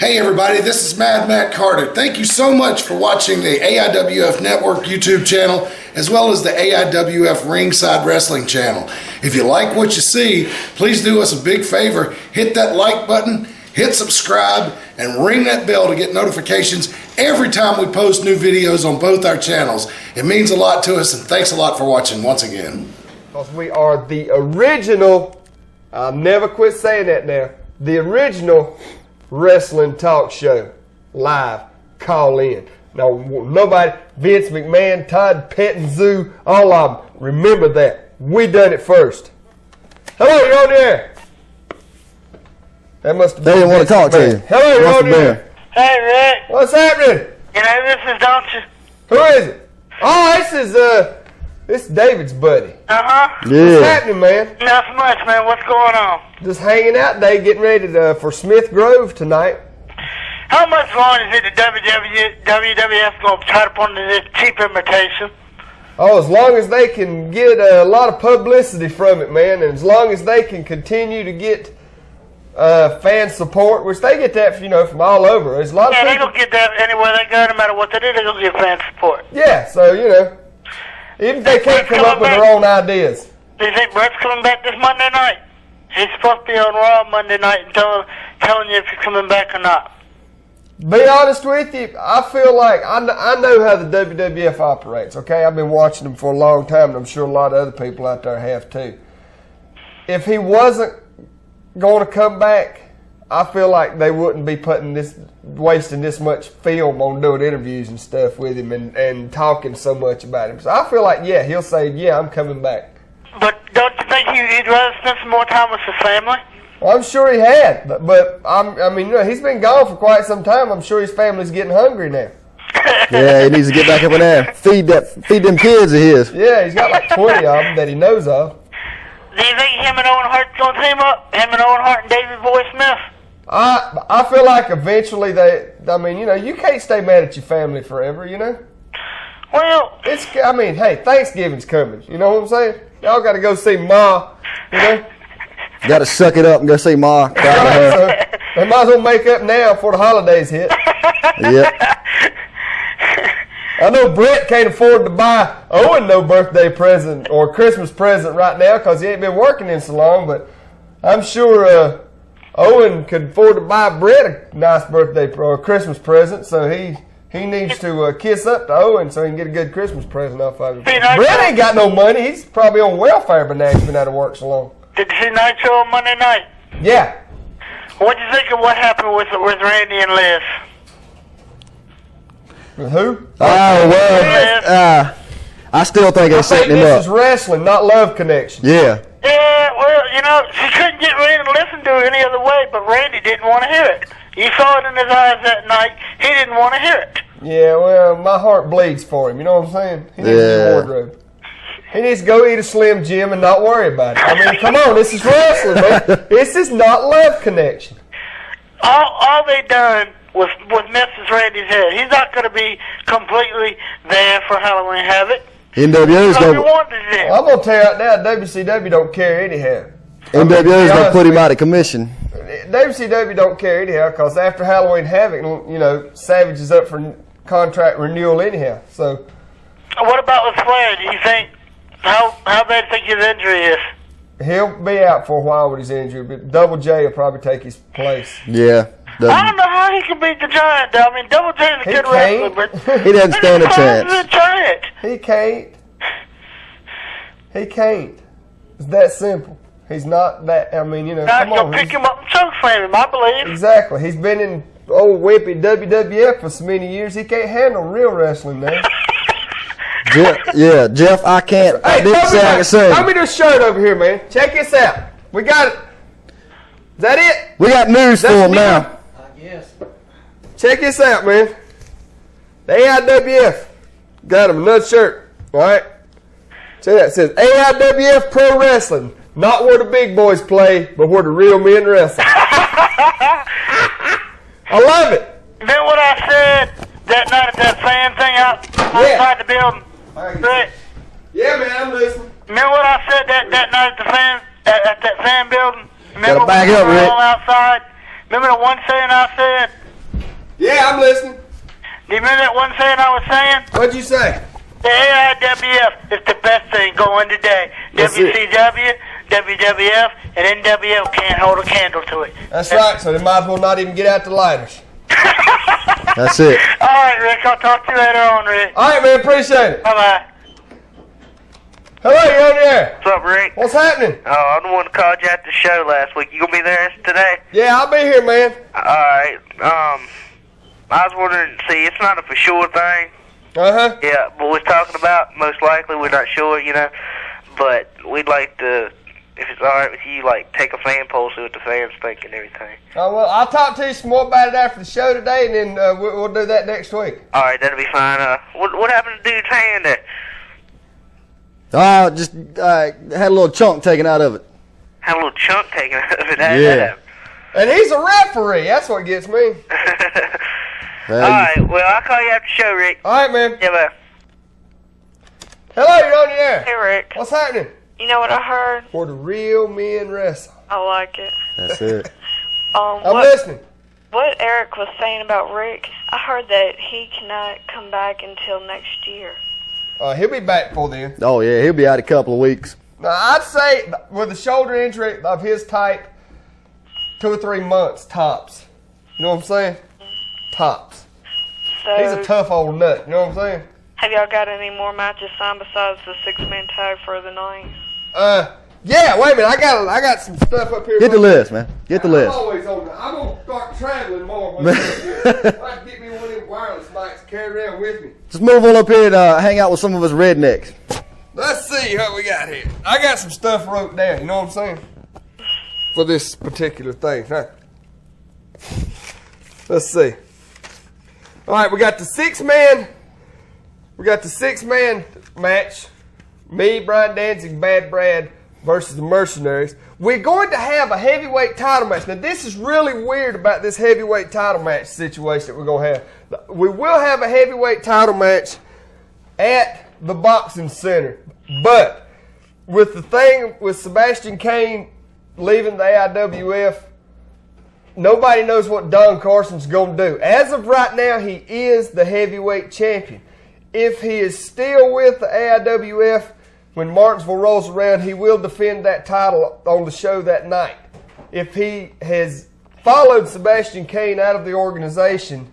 Hey everybody, this is Mad Matt Carter. Thank you so much for watching the AIWF Network YouTube channel as well as the AIWF Ringside Wrestling channel. If you like what you see, please do us a big favor. Hit that like button, hit subscribe, and ring that bell to get notifications every time we post new videos on both our channels. It means a lot to us, and thanks a lot for watching once again. Because we are the original, I'll never quit saying that now, the original wrestling talk show, live, call in. Now, nobody, Vince McMahon, Todd Pettin, Zoo, all of them, remember that. We done it first. Hello, you're on the air. That must have been. They didn't want to talk to you. Hello, you're on the air. Hey, Rick. What's happening? You know, this is Doctor. Who is it? Oh, this is David's buddy. Uh-huh. Yeah. What's happening, man? Not much, man. What's going on? Just hanging out today, getting ready for Smith Grove tonight. How much longer is it the WWF going to try to put into this cheap imitation? Oh, as long as they can get a lot of publicity from it, man, and as long as they can continue to get fan support, which they get that, from all over. There's a lot of Yeah, people. they're going to get that anywhere they go, no matter what they do, they're going to get fan support. Yeah, so, even if they can't come up with their own ideas. Do you think Brett's coming back this Monday night? He's supposed to be on Raw Monday night and telling you if he's coming back or not. Be honest with you, I feel like I know how the WWF operates, okay? I've been watching them for a long time, and I'm sure a lot of other people out there have too. If he wasn't going to come back, I feel like they wouldn't be wasting this much film on doing interviews and stuff with him and talking so much about him. So I feel like, yeah, he'll say, yeah, I'm coming back. But don't you think he'd rather spend some more time with his family? Well, I'm sure he had, but he's been gone for quite some time. I'm sure his family's getting hungry now. Yeah, he needs to get back up in there. Feed them kids of his. Yeah, he's got like 20 of them that he knows of. Do you think him and Owen Hart's going to team up? Him and Owen Hart and David Boy Smith? I feel like eventually you can't stay mad at your family forever, Well, hey, Thanksgiving's coming. You know what I'm saying? Y'all got to go see Ma, Got to suck it up and go see Ma. So they might as well make up now before the holidays hit. Yep. I know Brett can't afford to buy Owen no birthday present or Christmas present right now because he ain't been working in so long, but I'm sure Owen could afford to buy Brett a nice birthday or Christmas present, so he needs to kiss up to Owen so he can get a good Christmas present off of him. Brett ain't got no money. He's probably on welfare, but now he's been out of work so long. Did you see Night Show on Monday night? Yeah. What'd you think of what happened with Randy and Liz? With who? I still think they're setting him this up. is wrestling, not Love Connection. Yeah. Yeah, well, she couldn't get Randy to listen to her any other way, but Randy didn't want to hear it. You saw it in his eyes that night. He didn't want to hear it. Yeah, well, my heart bleeds for him. You know what I'm saying? He needs a new wardrobe. He needs to go eat a Slim Jim and not worry about it. I mean, come on, this is wrestling, man. This is not Love Connection. All they done was mess with Randy's head. He's not going to be completely there for Halloween Havoc. NWO's I'm going to tell you right now, WCW don't care anyhow. NWO's going to put him out of commission. WCW don't care anyhow because after Halloween Havoc, Savage is up for contract renewal anyhow. So, what about with Flair? Do you think how bad do you think his injury is? He'll be out for a while with his injury, but Double J will probably take his place. Yeah. I don't know how he can beat the Giant, though. I mean, Double J is a good wrestler, but he doesn't stand a chance. The Giant. He can't. He can't. It's that simple. He's not that. I mean, come on. Pick him up and choke slam him, I believe. Exactly. He's been in old whippy WWF for so many years. He can't handle real wrestling now. Jeff, I can't. I didn't say I could say. Show me this shirt over here, man. Check this out. We got it. Is that it? We got news for him now. Yes. Check this out, man. The AIWF got him another shirt. All right. Check that. It says AIWF Pro Wrestling. Not where the big boys play, but where the real men wrestle. I love it. Then what I said that night at that fan thing outside the building? Right. Yeah, man, I'm listening. Remember what I said that night at that fan building? Remember Gotta back up, Rick. All outside? Remember the one saying I said? Yeah, I'm listening. Do you remember that one saying I was saying? What'd you say? The AIWF is the best thing going today. That's it. WCW, WWF, and NWO can't hold a candle to it. That's right, so they might as well not even get out the lighters. That's it. All right, Rick, I'll talk to you later on, Rick. All right, man, appreciate it. Bye-bye. Hello, you on there? What's up, Rick? What's happening? Oh, I'm the one that called you at the show last week. You gonna be there today? Yeah, I'll be here, man. Alright, I was wondering, see, it's not a for sure thing. Uh-huh. Yeah, but we're talking about, most likely, we're not sure, you know, but we'd like to, if it's alright with you, like, take a fan poll, see what the fans think and everything. Oh, well, I'll talk to you some more about it after the show today, and then we'll do that next week. Alright, that'll be fine. What happened to dude's hand there? Just had a little chunk taken out of it. Had a little chunk taken out of it. How did Yeah. that happen? And he's a referee. That's what gets me. Alright, well, I'll call you after the show, Rick. All right, man. Yeah, bye. Hello, you're on the air. Hey, Rick. What's happening? You know what I heard? For the real men wrestle. I like it. That's it. I'm listening. What Eric was saying about Rick, I heard that he cannot come back until next year. He'll be back before then. Oh, yeah, he'll be out a couple of weeks. Now, I'd say with a shoulder injury of his type, 2 or 3 months, tops. You know what I'm saying? Tops. So, He's a tough old nut. You know what I'm saying? have y'all got any more matches signed besides the 6-man tag for the night? Yeah, wait a minute. I got some stuff up here. Get the list, man. Get the I'm list. always on that. I'm going to start traveling more. When I can get me one of them wireless mics to carry around with me. Just move on up here and hang out with some of us rednecks. Let's see what we got here. I got some stuff wrote down. You know what I'm saying? For this particular thing. Huh? Let's see. All right, we got the 6-man. We got the 6-man match. Me, Brian Danzig, Bad Brad versus the Mercenaries. We're going to have a heavyweight title match. Now, this is really weird about this heavyweight title match situation that we're going to have. We will have a heavyweight title match at the Boxing Center. But with the thing with Sebastian Kane leaving the AIWF, nobody knows what Don Carson's going to do. As of right now, he is the heavyweight champion. If he is still with the AIWF, when Martinsville rolls around, he will defend that title on the show that night. If he has followed Sebastian Kane out of the organization,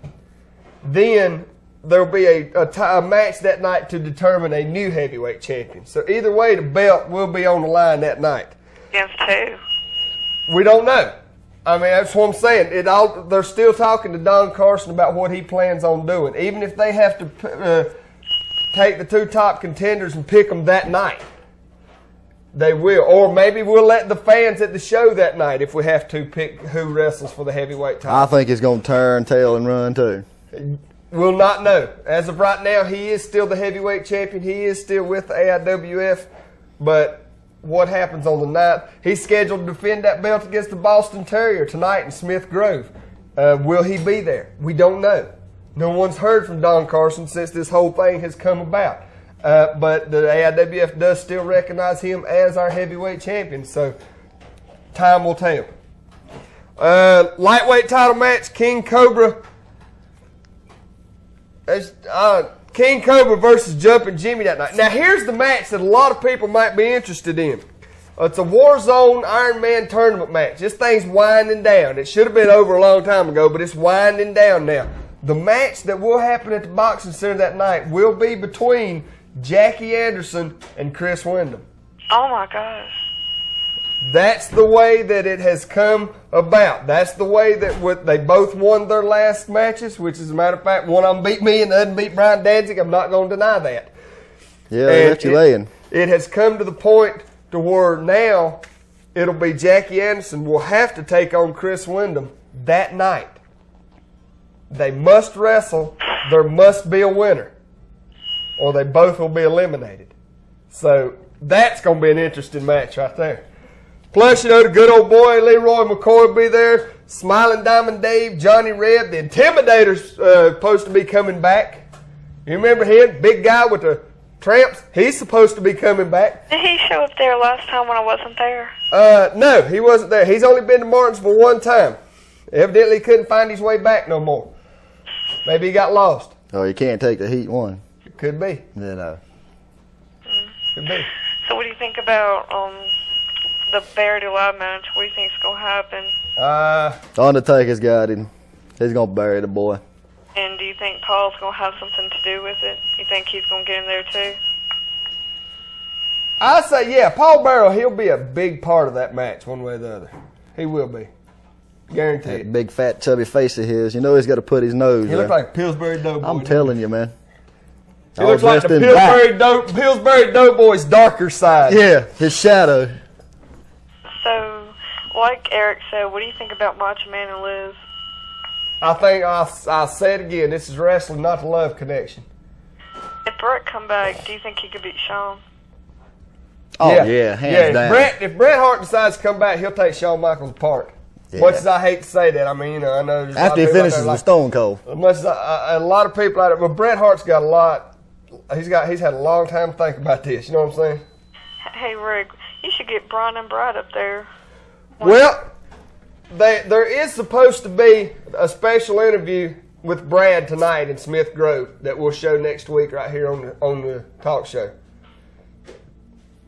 then there will be a match that night to determine a new heavyweight champion. So either way, the belt will be on the line that night. Against who? We don't know. I mean, that's what I'm saying. They're still talking to Don Carson about what he plans on doing. Even if they have to take the 2 top contenders and pick them that night, they will. Or maybe we'll let the fans at the show that night, if we have to, pick who wrestles for the heavyweight title. I think it's going to turn tail and run, too. We'll not know. As of right now, he is still the heavyweight champion. He is still with the AIWF. But what happens on the night? He's scheduled to defend that belt against the Boston Terrier tonight in Smith Grove. Will he be there? We don't know. No one's heard from Don Carson since this whole thing has come about. But the AIWF does still recognize him as our heavyweight champion. So time will tell. Lightweight title match, King Cobra. King Cobra versus Jumpin' Jimmy that night. Now, here's the match that a lot of people might be interested in. It's a Warzone Iron Man tournament match. This thing's winding down. It should have been over a long time ago, but it's winding down now. The match that will happen at the Boxing Center that night will be between Jackie Anderson and Chris Wyndham. Oh, my gosh. That's the way that it has come about. That's the way that they both won their last matches, which, as a matter of fact, one of them beat me and the other beat Brian Danzig. I'm not going to deny that. Yeah, they left you laying. It has come to the point to where now it'll be Jackie Anderson will have to take on Chris Wyndham that night. They must wrestle. There must be a winner, or they both will be eliminated. So that's going to be an interesting match right there. Plus, you know, the good old boy Leroy McCoy will be there. Smiling Diamond Dave, Johnny Reb, the Intimidator's supposed to be coming back. You remember him? Big guy with the tramps. He's supposed to be coming back. Did he show up there last time when I wasn't there? No, he wasn't there. He's only been to Martinsville one time. Evidently couldn't find his way back no more. Maybe he got lost. Oh, you can't take the heat one. It could be. You know. Could be. So what do you think about the Buried Alive match? What do you think is going to happen? Undertaker's got him. He's going to bury the boy. And do you think Paul's going to have something to do with it? You think he's going to get in there too? I say, yeah, Paul Bearer, he'll be a big part of that match one way or the other. He will be. Guaranteed. That big, fat, chubby face of his. You know he's got to put his nose He there. looks like Pillsbury Doughboy. I'm telling you, man. He looks like the Pillsbury Doughboy's darker side. Yeah, his shadow. So, like Eric said, what do you think about Macho Man and Liz? I think I'll say it again. This is wrestling, not the love connection. If Brett come back, do you think he could beat Shawn? Oh, yeah, hands down. If Bret Hart decides to come back, he'll take Shawn Michaels apart. Yeah. Much as I hate to say that, I mean, I know there's After he finishes with Stone Cold. Much as a lot of people out there, but Bret Hart's got a lot. He's had a long time to think about this. You know what I'm saying? Hey, Rick, you should get Brian and Brad up there. Well, there is supposed to be a special interview with Brad tonight in Smith Grove that we'll show next week right here on the talk show.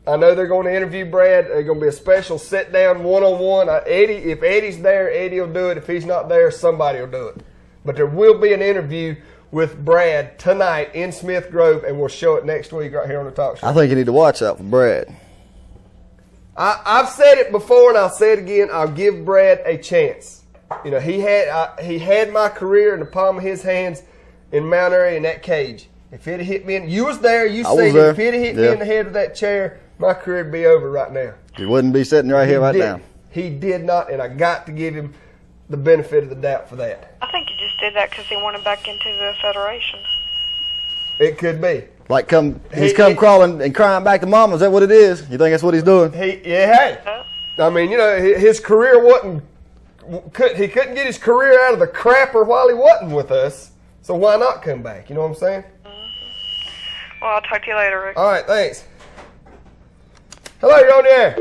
I know they're going to interview Brad. There's going to be a special sit-down one-on-one. If Eddie's there, Eddie will do it. If he's not there, somebody will do it. But there will be an interview with Brad tonight in Smith Grove, and we'll show it next week right here on the talk show. I think you need to watch out for Brad. I've said it before, and I'll say it again. I'll give Brad a chance. You know, he had my career in the palm of his hands in Mount Airy in that cage. If it had hit me, you was there. You seen it. If it had hit me in the head with that chair, my career would be over right now. He wouldn't be sitting right here right now. He did not, and I got to give him the benefit of the doubt for that. I think he just did that because he wanted back into the Federation. It could be. Like he's come crawling and crying back to mama. Is that what it is? You think that's what he's doing? Hey. I mean, you know, his career he couldn't get his career out of the crapper while he wasn't with us. So why not come back? You know what I'm saying? Mm-hmm. Well, I'll talk to you later, Rick. All right, thanks. Hello, you're on the air.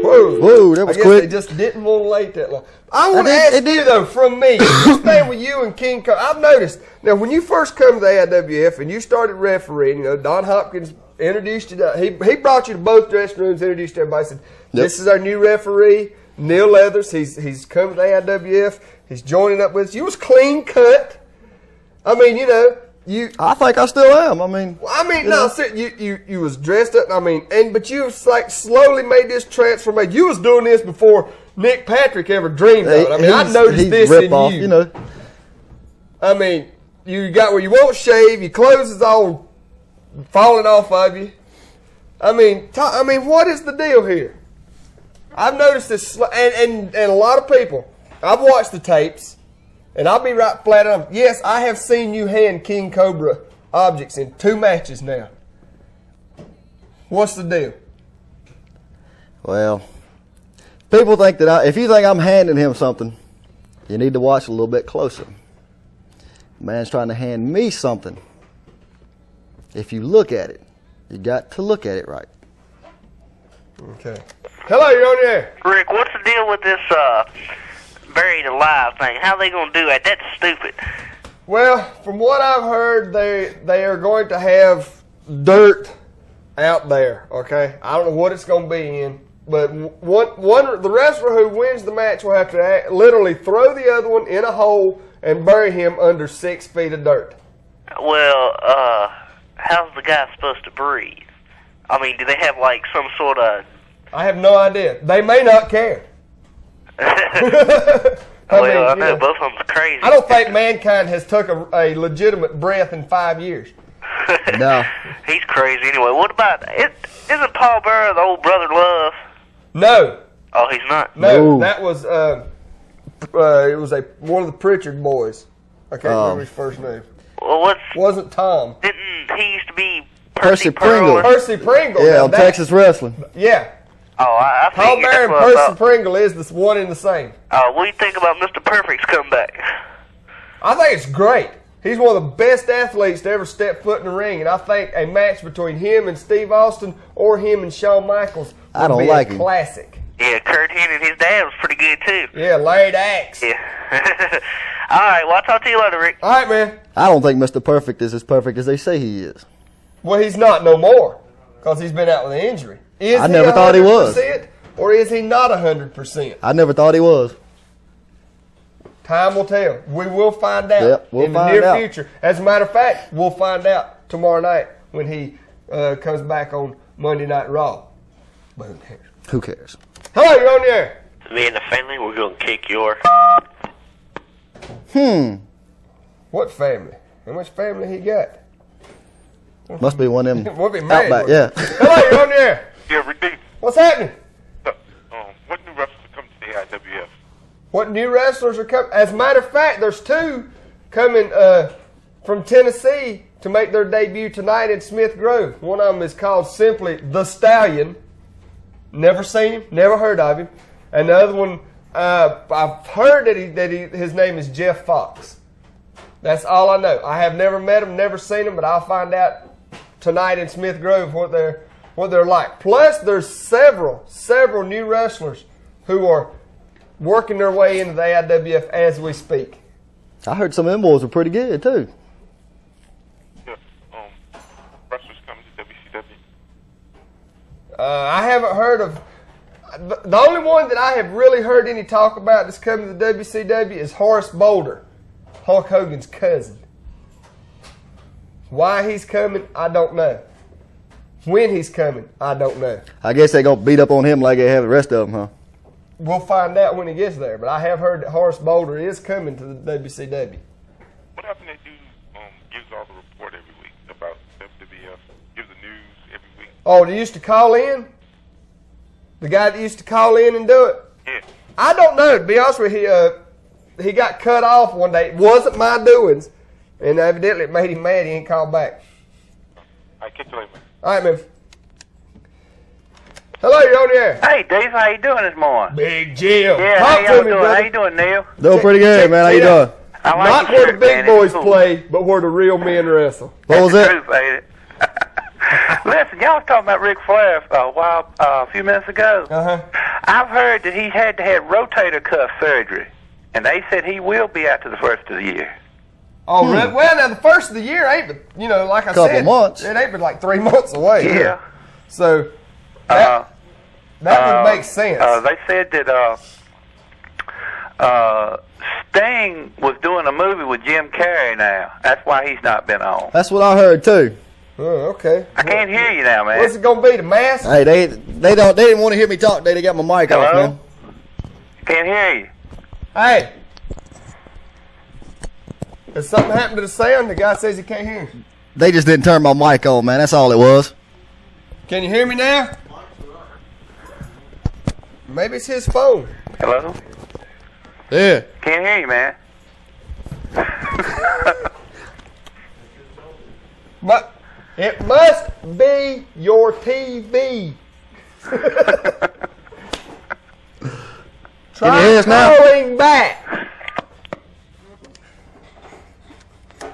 Whoa, that was quick. They just didn't want to wait that long. I want to ask you, though, from me, just staying with you and King Cole, I've noticed, now, when you first come to the AIWF and you started refereeing, you know, Don Hopkins introduced you to, he brought you to both dressing rooms, introduced everybody, said, this is our new referee, Neil Leathers. He's come to the AIWF. He's joining up with us. You was clean cut. I mean, you know, I think I still am. I mean, you was dressed up. I mean, but you was like slowly made this transformation. You was doing this before Nick Patrick ever dreamed of it. I mean, I noticed this in you. You know. I mean, you got where you won't shave. Your clothes is all falling off of you. I mean, what is the deal here? I've noticed this, and a lot of people. I've watched the tapes. And I'll be right flat on. Yes, I have seen you hand King Cobra objects in 2 matches now. What's the deal? Well, people think that if you think I'm handing him something, you need to watch a little bit closer. The man's trying to hand me something. If you look at it, you got to look at it right. Okay. Hello, you're on the air. Rick, what's the deal with this Buried Alive thing? How are they going to do that? That's stupid. Well, from what I've heard, they are going to have dirt out there, okay? I don't know what it's going to be in, but the wrestler who wins the match will have to literally throw the other one in a hole and bury him under 6 feet of dirt. Well, how's the guy supposed to breathe? I mean, do they have like some sort of... I have no idea. They may not care. I know both of them's crazy. I don't think mankind has took a legitimate breath in 5 years. No. He's crazy anyway. What about, isn't Paul Bearer the old Brother Love? No. Oh, he's not? No, that was, it was one of the Pritchard boys. I can't remember his first name. Well, wasn't Tom. Didn't he used to be Percy Pringle. Percy Pringle. Yeah, on Texas Wrestling. Yeah. Oh, I Paul Bearer and Percy Pringle is the one in the same. What do you think about Mr. Perfect's comeback? I think it's great. He's one of the best athletes to ever step foot in the ring, and I think a match between him and Steve Austin or him and Shawn Michaels would be a classic. Yeah, Kurt Hennig, his dad was pretty good too. Yeah, Larry Dax. Yeah. All right, well, I'll talk to you later, Rick. All right, man. I don't think Mr. Perfect is as perfect as they say he is. Well, he's not no more because he's been out with an injury. Is I never thought he was. 100%, or is he not 100%? I never thought he was. Time will tell. We will find out Yep, we'll in the find near out. future. As a matter of fact, we'll find out tomorrow night when he comes back on Monday Night Raw. But who cares? Who cares? Hello, you're on the air. Me and the family, we're going to kick your... What family? How much family he got? Must be one of them We'll be married. Outback, yeah. Hello, you're on the air. Yeah, Rick Deezel. What's happening? What new wrestlers come to the AIWF? What new wrestlers are coming? As a matter of fact, there's two coming from Tennessee to make their debut tonight in Smith Grove. One of them is called simply The Stallion. Never seen him, never heard of him. And the other one, I've heard that his name is Jeff Fox. That's all I know. I have never met him, never seen him, but I'll find out tonight in Smith Grove what they're like. Plus, there's several new wrestlers who are working their way into the AIWF as we speak. I heard some of them boys were pretty good, too. Yeah, wrestlers coming to WCW. I haven't heard of... The only one that I have really heard any talk about that's coming to the WCW is Horace Boulder, Hulk Hogan's cousin. Why he's coming, I don't know. When he's coming, I don't know. I guess they going to beat up on him like they have the rest of them, huh? We'll find out when he gets there, but I have heard that Horace Boulder is coming to the WCW. What happened they do gives all the report every week about WWF, gives the news every week. Oh, they used to call in? The guy that used to call in and do it? Yeah. I don't know. To be honest with you, he got cut off one day. It wasn't my doings, and evidently it made him mad. He ain't called back. I catch you later, man. All right, man. Hello, you're on the air. Hey, Dave, how you doing this morning? Big Jim. Yeah, Talk how to y'all me, doing? brother. How you doing, Neil? Doing pretty good, man. How you doing? I like Not your where the shirt, big man. It's boys cool. play, but where the real men wrestle. What was That's that? the truth, ain't it? Listen, y'all was talking about Ric Flair a few minutes ago. Uh-huh. I've heard that he had to have rotator cuff surgery, and they said he will be after the first of the year. Oh, really? Well, now the first of the year ain't but, like I Couple said, months. it ain't but like 3 months away. Yeah. So that would make sense. They said that Sting was doing a movie with Jim Carrey now. That's why he's not been on. That's what I heard, too. Oh, okay. I can't hear you now, man. What's it gonna be? The mask? Hey, they didn't want to hear me talk. They got my mic off, Hello? man. Can't hear you. Hey. Has something happened to the sound? The guy says he can't hear. They just didn't turn my mic on, man. That's all it was. Can you hear me now? Maybe it's his phone. Hello? Yeah. Can't hear you, man. But it must be your TV. Can you hear us now? Calling back.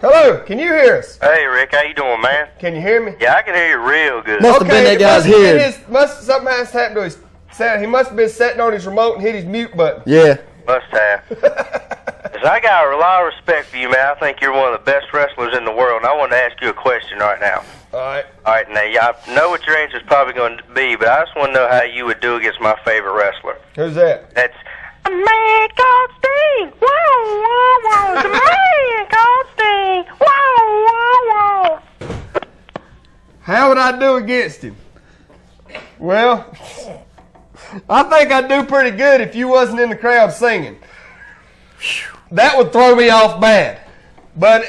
Hello, can you hear us? Hey, Rick, how you doing, man? Can you hear me? Yeah, I can hear you real good. Must have been that it guy's must have been hearing. something has happened to his sound. He must have been sitting on his remote and hit his mute button. Yeah. Must have. 'Cause I got a lot of respect for you, man. I think you're one of the best wrestlers in the world, and I want to ask you a question right now. All right. All right, now, I know what your answer is probably going to be, but I just want to know how you would do against my favorite wrestler. Who's that? That's A man called Sting. Wow, wow, wow. The man called Sting. Wow, wow, wow. How would I do against him? Well, I think I'd do pretty good if you wasn't in the crowd singing. That would throw me off bad. But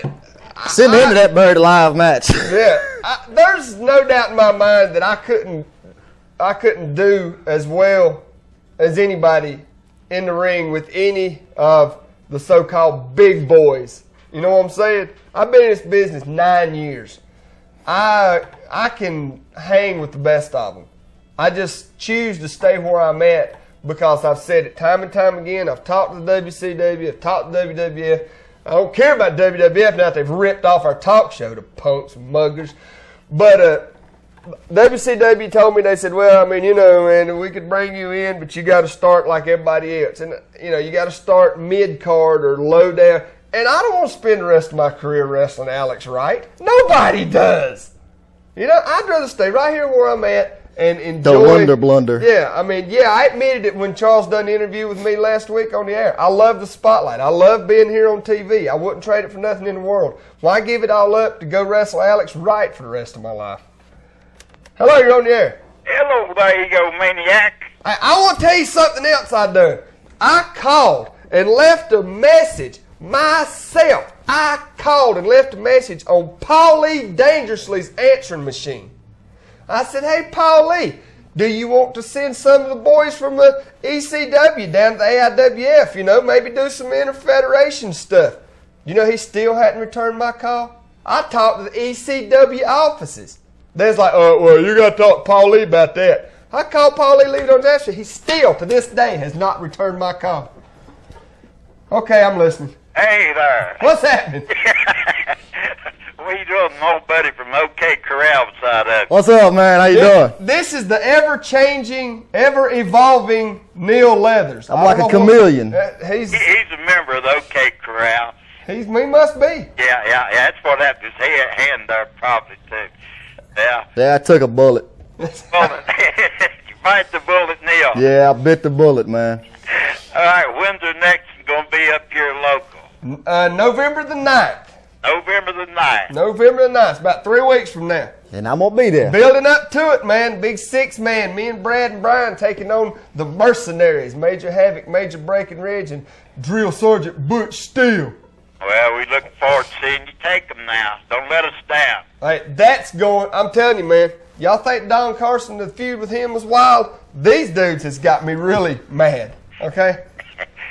Send him to that buried alive match. yeah, there's no doubt in my mind that I couldn't do as well as anybody in the ring with any of the so-called big boys. You know what I'm saying? I've been in this business 9 years. I can hang with the best of them. I just choose to stay where I'm at because I've said it time and time again. I've talked to the WCW, I've talked to WWF. I don't care about WWF now that they've ripped off our talk show, the punks and muggers. But WCW told me, they said, well, I mean, man, we could bring you in, but you got to start like everybody else. And, you got to start mid-card or low down. And I don't want to spend the rest of my career wrestling Alex Wright. Nobody does. You know, I'd rather stay right here where I'm at and enjoy. The wonder blunder. Yeah, I mean, yeah, I admitted it when Charles done the interview with me last week on the air. I love the spotlight. I love being here on TV. I wouldn't trade it for nothing in the world. Why give it all up to go wrestle Alex Wright for the rest of my life? Hello, you're on the air. Hello there, you go maniac. I want to tell you something else I done. I called and left a message myself. I called and left a message on Paulie Dangerously's answering machine. I said, hey, Paulie, do you want to send some of the boys from the ECW down to the AIWF, you know, maybe do some interfederation stuff? You know, he still hadn't returned my call. I talked to the ECW offices. They was like, oh, well, you got to talk to Paulie about that. I called Paulie, leave it on his answer. He still, to this day, has not returned my call. Okay, I'm listening. Hey there. What's happening? What you doing, old buddy from OK Corral beside of you? What's up, man? How you doing? This is the ever-changing, ever-evolving Neil Leathers. I'm like a chameleon. He's a member of the OK Corral. He must be. Yeah, that's what happened. His hand there probably, too. Yeah. Yeah, I took a bullet. Bullet. You bite the bullet, Neil. Yeah, I bit the bullet, man. All right, when's the next going to be up here local? November the 9th. November the 9th. November the 9th. It's about 3 weeks from now. And I'm going to be there. Building up to it, man. Big 6-man. Me and Brad and Brian taking on the Mercenaries. Major Havoc, Major Breckenridge, and Drill Sergeant Butch Steele. Well, we looking forward to seeing you take them now. Don't let us down. Hey, that's going, I'm telling you, man. Y'all think Don Carson, the feud with him was wild? These dudes has got me really mad. Okay?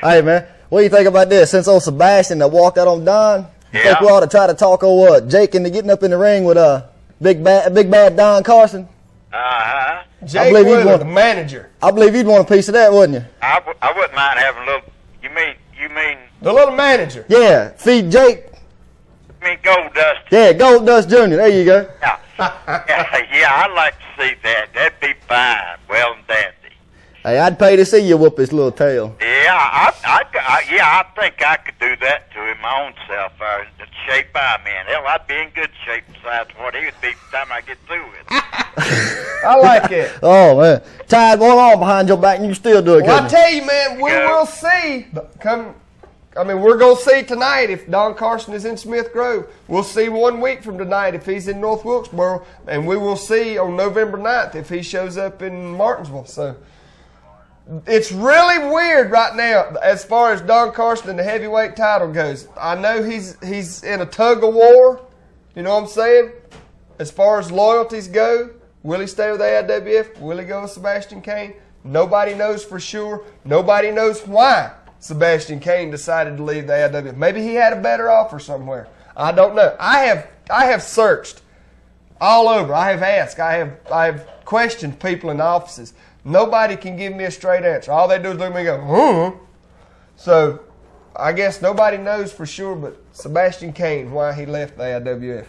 Hey, man, what do you think about this? Since old Sebastian that walked out on Don, you think Yeah. we ought to try to talk old Jake into getting up in the ring with big bad Don Carson? Uh-huh. Jake believe he'd Wheeler, want- the manager. I believe you'd want a piece of that, wouldn't you? I wouldn't mind having a little. You mean The little manager. Yeah, feed Jake. Gold Dust? Yeah, Gold Dust Jr. There you go. Yeah. Yeah, I'd like to see that. That'd be fine. Well and dandy. Hey, I'd pay to see you whoop his little tail. Yeah, I think I could do that to him my own self. The shape I'm in. Hell, I'd be in good shape besides what he would be by the time I get through with him. I like it. Oh, man. Tied one arm behind your back and you can still do it, Well, I couldn't you? tell you, man, we will see. We're going to see tonight if Don Carson is in Smith Grove. We'll see 1 week from tonight if he's in North Wilkesboro. And we will see on November 9th if he shows up in Martinsville. So it's really weird right now as far as Don Carson and the heavyweight title goes. I know he's in a tug of war. You know what I'm saying? As far as loyalties go, will he stay with AIWF? Will he go with Sebastian Kane? Nobody knows for sure. Nobody knows why Sebastian Kane decided to leave the AIWF. Maybe he had a better offer somewhere. I don't know. I have searched all over. I have asked. I have questioned people in the offices. Nobody can give me a straight answer. All they do is look at me and go, So I guess nobody knows for sure but Sebastian Kane why he left the AIWF.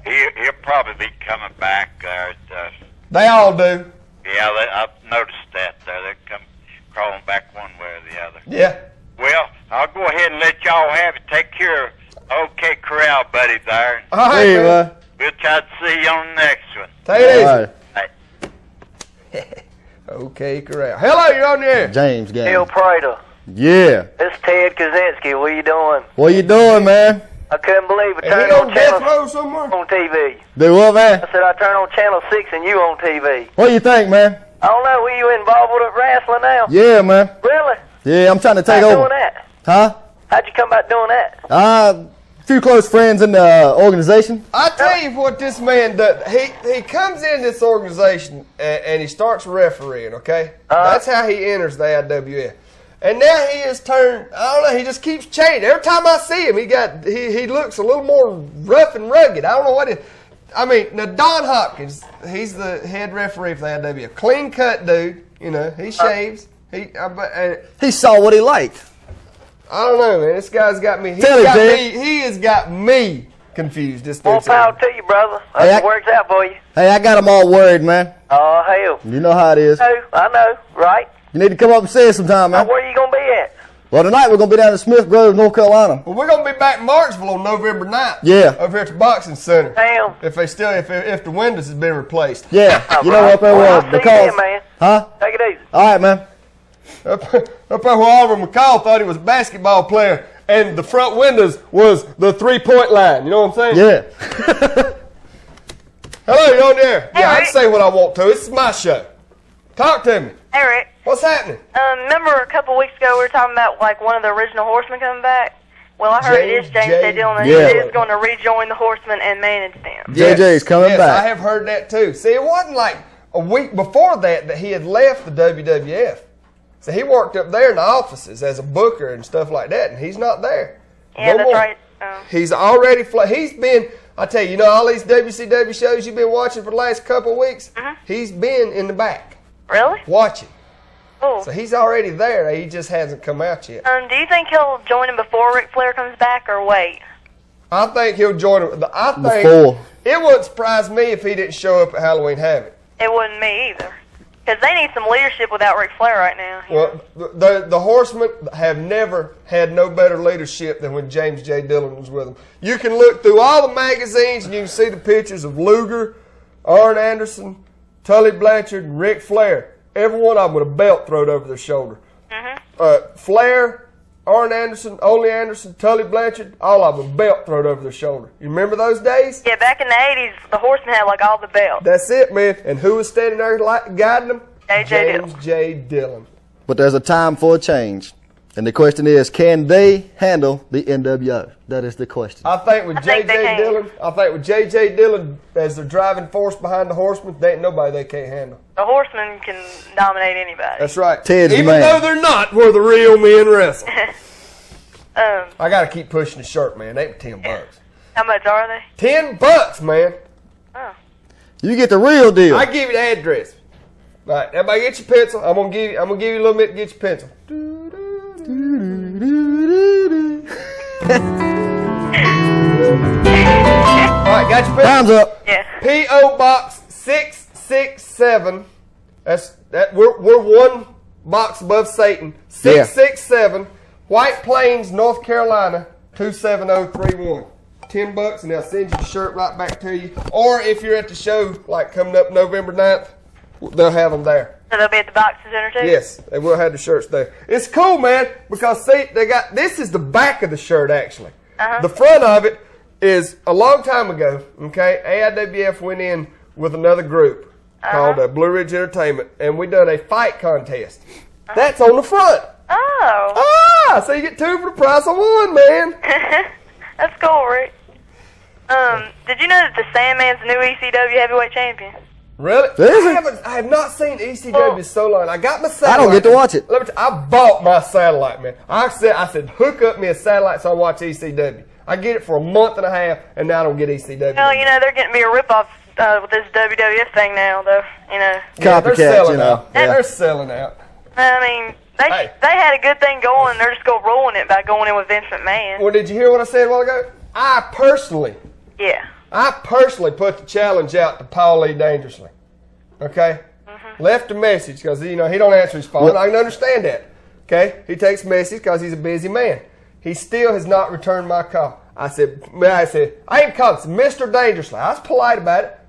He'll probably be coming back. They all do. Yeah, I've noticed that. They come crawling back one way or the other. Yeah. Well, I'll go ahead and let y'all have it. Take care of OK Corral, buddy, there. All right, Hey, man. man. We'll try to see you on the next one. Take it easy. All right. Hey. Okay, Corral. Hello, you're on the air. James game. Neil Prater. Yeah. It's Ted Kaczynski. What you doing? What you doing, man? I couldn't believe it. Is he Turned on on death channel row somewhere? on TV. Do what, man? I said I turned on channel 6 and you on TV. What you think, man? I don't know. Were you involved with wrestling now? Yeah, man. Really? Yeah, I'm trying to take How'd you over. doing that? Huh? How'd you come about doing that? A few close friends in the organization. I tell you what this man does. He comes in this organization and he starts refereeing, okay? That's how he enters the AIWF. And now he has turned, I don't know, he just keeps changing. Every time I see him, he looks a little more rough and rugged. I don't know what it is. I mean, now Don Hopkins, he's the head referee for the AIWF. Clean cut dude, you know, he shaves. He saw what he liked. I don't know, man. This guy's got me. Tell him, Ted. He has got me confused. This More dude's power to you, brother. Hey, Hope it works out for you. Hey, I got them all worried, man. Oh, hell. You know how it is. I know, right? You need to come up and see us sometime, man. Where you going to be at? Well, tonight we're going to be down in Smith Grove, North Carolina. Well, we're going to be back in Martinsville on November 9th. Yeah. Over here at the Boxing Center. Damn. If the windows has been replaced. Yeah. You know what there was? Because, man. huh? Take it easy. All right, man. Up there where Auburn McCall thought he was a basketball player, and the front windows was the 3-point line. You know what I'm saying? Yeah. Hello, you on there? Hey, Yeah, I can Rick. say what I want to. This is my show. Talk to me. Hey, Rick. What's happening? Remember a couple weeks ago we were talking about like one of the original Horsemen coming back? Well, I heard it is James J. Dillon, and Yeah. he is going to rejoin the Horsemen and manage them. JJ's coming yes, back. I have heard that too. See, it wasn't like a week before that he had left the WWF. So he worked up there in the offices as a booker and stuff like that, and he's not there. Yeah, No that's more. right. He's already he's been, I tell you, all these WCW shows you've been watching for the last couple of weeks, he's been in the back Really? watching. Oh. So he's already there. He just hasn't come out yet. Do you think he'll join him before Ric Flair comes back, or wait? I think he'll join him. I think Before. it wouldn't surprise me if he didn't show up at Halloween Havoc. It wouldn't me either. Because they need some leadership without Ric Flair right now. Well, the Horsemen have never had no better leadership than when James J. Dillon was with them. You can look through all the magazines and you can see the pictures of Luger, Arn Anderson, Tully Blanchard, and Ric Flair. Every one of them with a belt thrown over their shoulder. Flair, Arn Anderson, Ole Anderson, Tully Blanchard, all of them, a belt thrown over their shoulder. You remember those days? Yeah, back in the 80s, the Horsemen had like all the belts. That's it, man. And who was standing there guiding them? J.J. James J. Dillon. But there's a time for a change. And the question is, can they handle the NWO? That is the question. I think with I think they J.J. can. Dillon, I think with J.J. Dillon as the driving force behind the Horsemen, there ain't nobody they can't handle. The Horsemen can dominate anybody. That's right. Ted's the Even man. though they're not where the real men wrestle. Um, I got to keep pushing the shirt, man. They were $10. how much are they? $10, man. Oh. You get the real deal. I give you the address. All right, everybody get your pencil. I'm gonna give you a little bit to get your pencil. All right, got your pencil. Time's up. Yeah. P.O. Box 667. We're one box above Satan. 667, White Plains, North Carolina, 27031. $10, and they'll send you the shirt right back to you. Or if you're at the show, like coming up November 9th, they'll have them there. So they'll be at the Boxing Center too? Yes, they will have the shirts there. It's cool, man, because see, this is the back of the shirt actually. The front of it is a long time ago. Okay, AIWF went in with another group called Blue Ridge Entertainment, and we done a fight contest. That's on the front. Oh. So you get two for the price of one, man. That's cool, Rick. Did you know that the Sandman's the new ECW heavyweight champion? Really? Is I have not seen ECW so long. I got my satellite. I don't get to watch it. Let me I bought my satellite, man. I said, hook up me a satellite so I watch ECW. I get it for a month and a half, and now I don't get ECW. Well, you know, they're getting me a ripoff with this WWF thing now, though. You know. Yeah, they're Copycats, selling you know. out. They're selling out. I mean, they had a good thing going. They're just going to ruin it by going in with Vince McMahon. Well, did you hear what I said a while ago? I personally put the challenge out to Paul Lee Dangerously. Okay? Left a message because, he don't answer his phone. I can understand that. Okay? He takes a message because he's a busy man. He still has not returned my call. I said, I ain't calling. Mr. Dangerously. I was polite about it.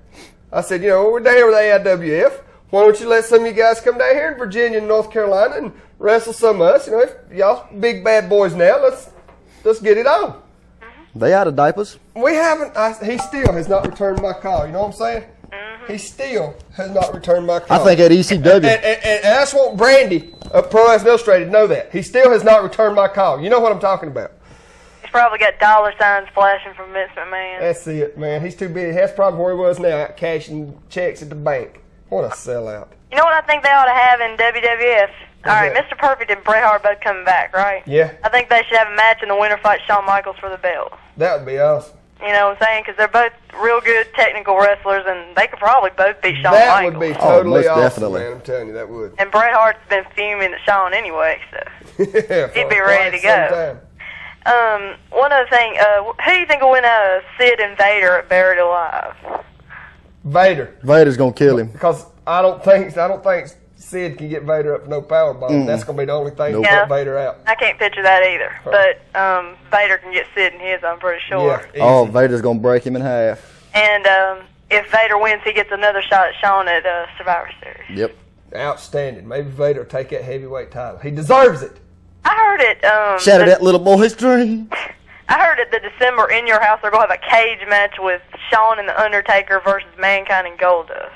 I said, we're down here with AIWF. Why don't you let some of you guys come down here in Virginia and North Carolina and wrestle some of us? If y'all big bad boys now, let's get it on. They out of diapers. We haven't. He still has not returned my call. You know what I'm saying? He still has not returned my call. I think at ECW. And I just want Brandy of Pro Wrestling Illustrated to know that. He still has not returned my call. You know what I'm talking about. He's probably got dollar signs flashing from Vince McMahon. That's it, man. He's too busy. That's probably where he was now, out cashing checks at the bank. What a sellout. You know what I think they ought to have in WWF? All right, Mr. Perfect and Bret Hart both coming back, right? Yeah. I think they should have a match in the winter fight Shawn Michaels for the belt. That would be awesome. You know what I'm saying? Because they're both real good technical wrestlers, and they could probably both beat Shawn That Michaels. would be totally most awesome, definitely. man. I'm telling you, that would. And Bret Hart's been fuming at Shawn anyway, so Yeah, he'd be ready to go. One other thing, who do you think will win Sid and Vader at Buried Alive? Vader. Vader's gonna kill him. Because I don't think Sid can get Vader up for no power bomb. That's going to be the only thing to Yeah. put Vader out. I can't picture that either. But Vader can get Sid in his, I'm pretty sure. Yeah, Oh, easy. Vader's gonna break him in half. And if Vader wins, he gets another shot at Shawn at Survivor Series. Yep. Outstanding. Maybe Vader will take that heavyweight title. He deserves it. I heard it. Shatter that little boy's dream. I heard at the December In Your House they're going to have a cage match with Shawn and The Undertaker versus Mankind and Goldust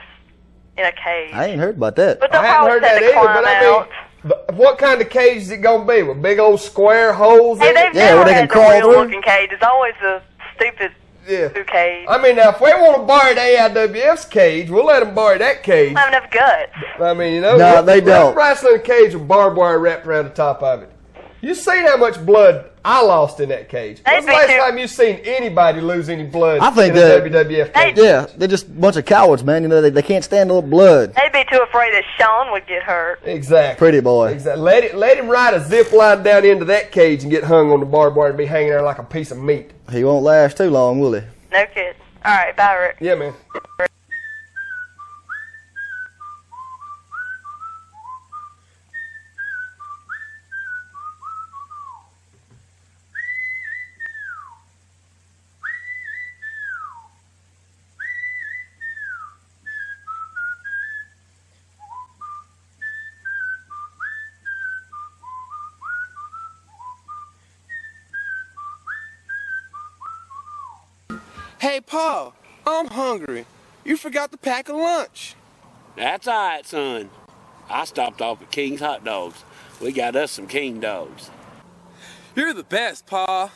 in a cage. I ain't heard about that. But they'll I haven't probably heard set that the either, climb but out. what kind of cage is it going to be? With big old square holes Hey, in they've it? Yeah, where never they can had the crawl real through? looking cage. It's always a stupid Yeah. cage. I mean, now, if we want to borrow the AIWF's cage, we'll let them borrow that cage. I don't have enough guts. I mean, you know. No, they don't. Wrestling a cage with barbed wire wrapped around the top of it. You seen how much blood I lost in that cage. When's the They'd be last too- time you seen anybody lose any blood I think in a that- WWF cage? Yeah, they're just a bunch of cowards, man. You know, they can't stand a little blood. They'd be too afraid that Shawn would get hurt. Exactly. Pretty boy. Exactly. Let him ride a zip line down into that cage and get hung on the barbed wire and be hanging there like a piece of meat. He won't last too long, will he? No kidding. All right, bye, Rick. Yeah, man. Hey, Paul, I'm hungry. You forgot to pack a lunch. That's all right, son. I stopped off at King's Hot Dogs. We got us some King Dogs. You're the best, Pa.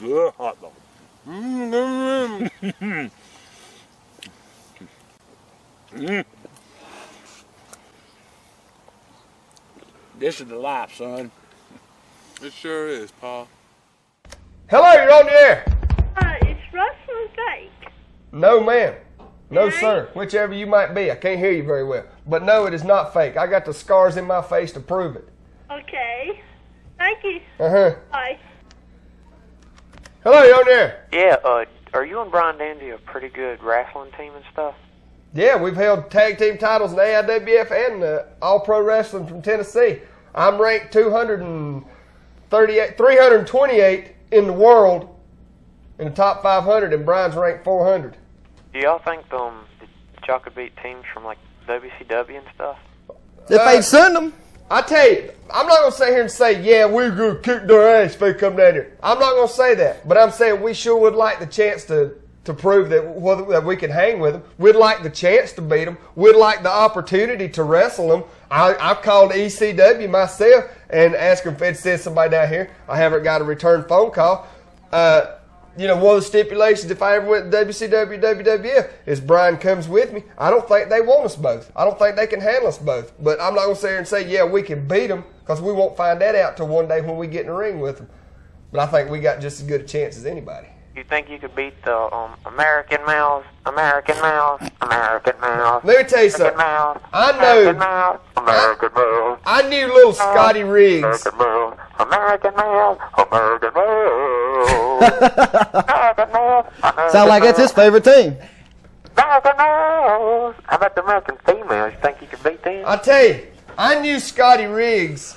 Good hot dog. This is the life, son. It sure is, Pa. Hello, you're on the air. Is wrestling fake? No, ma'am. No, sir. Whichever you might be. I can't hear you very well. But no, it is not fake. I got the scars in my face to prove it. Okay. Thank you. Uh-huh. Bye. Hello, you're on the air. Yeah, are you and Brian Dandy a pretty good wrestling team and stuff? Yeah, we've held tag team titles in AIWF and All Pro Wrestling from Tennessee. I'm ranked 328 in the world in the top 500, and Brian's ranked 400. Do y'all think that y'all could beat teams from like WCW and stuff? If they send them. I tell you, I'm not going to sit here and say, yeah, we're going to kick their ass if they come down here. I'm not going to say that. But I'm saying we sure would like the chance to prove that we can hang with them. We'd like the chance to beat them. We'd like the opportunity to wrestle them. I've called ECW myself and asked them if they'd send somebody down here. I haven't got a return phone call. One of the stipulations, if I ever went to WCW, WWF, is Brian comes with me. I don't think they want us both. I don't think they can handle us both. But I'm not going to sit here and say, yeah, we can beat them, because we won't find that out till one day when we get in the ring with them. But I think we got just as good a chance as anybody. You think you could beat the American Mouth, American Mouth, American Mouth? Let me tell you something. American Mouth, American Mouth. I knew little Scotty Riggs. American Mouth, American Mouth, American Mouth. American Mouth. Sound like that's his favorite team. American Mouth. How about the American females? You think you could beat them? I tell you, I knew Scotty Riggs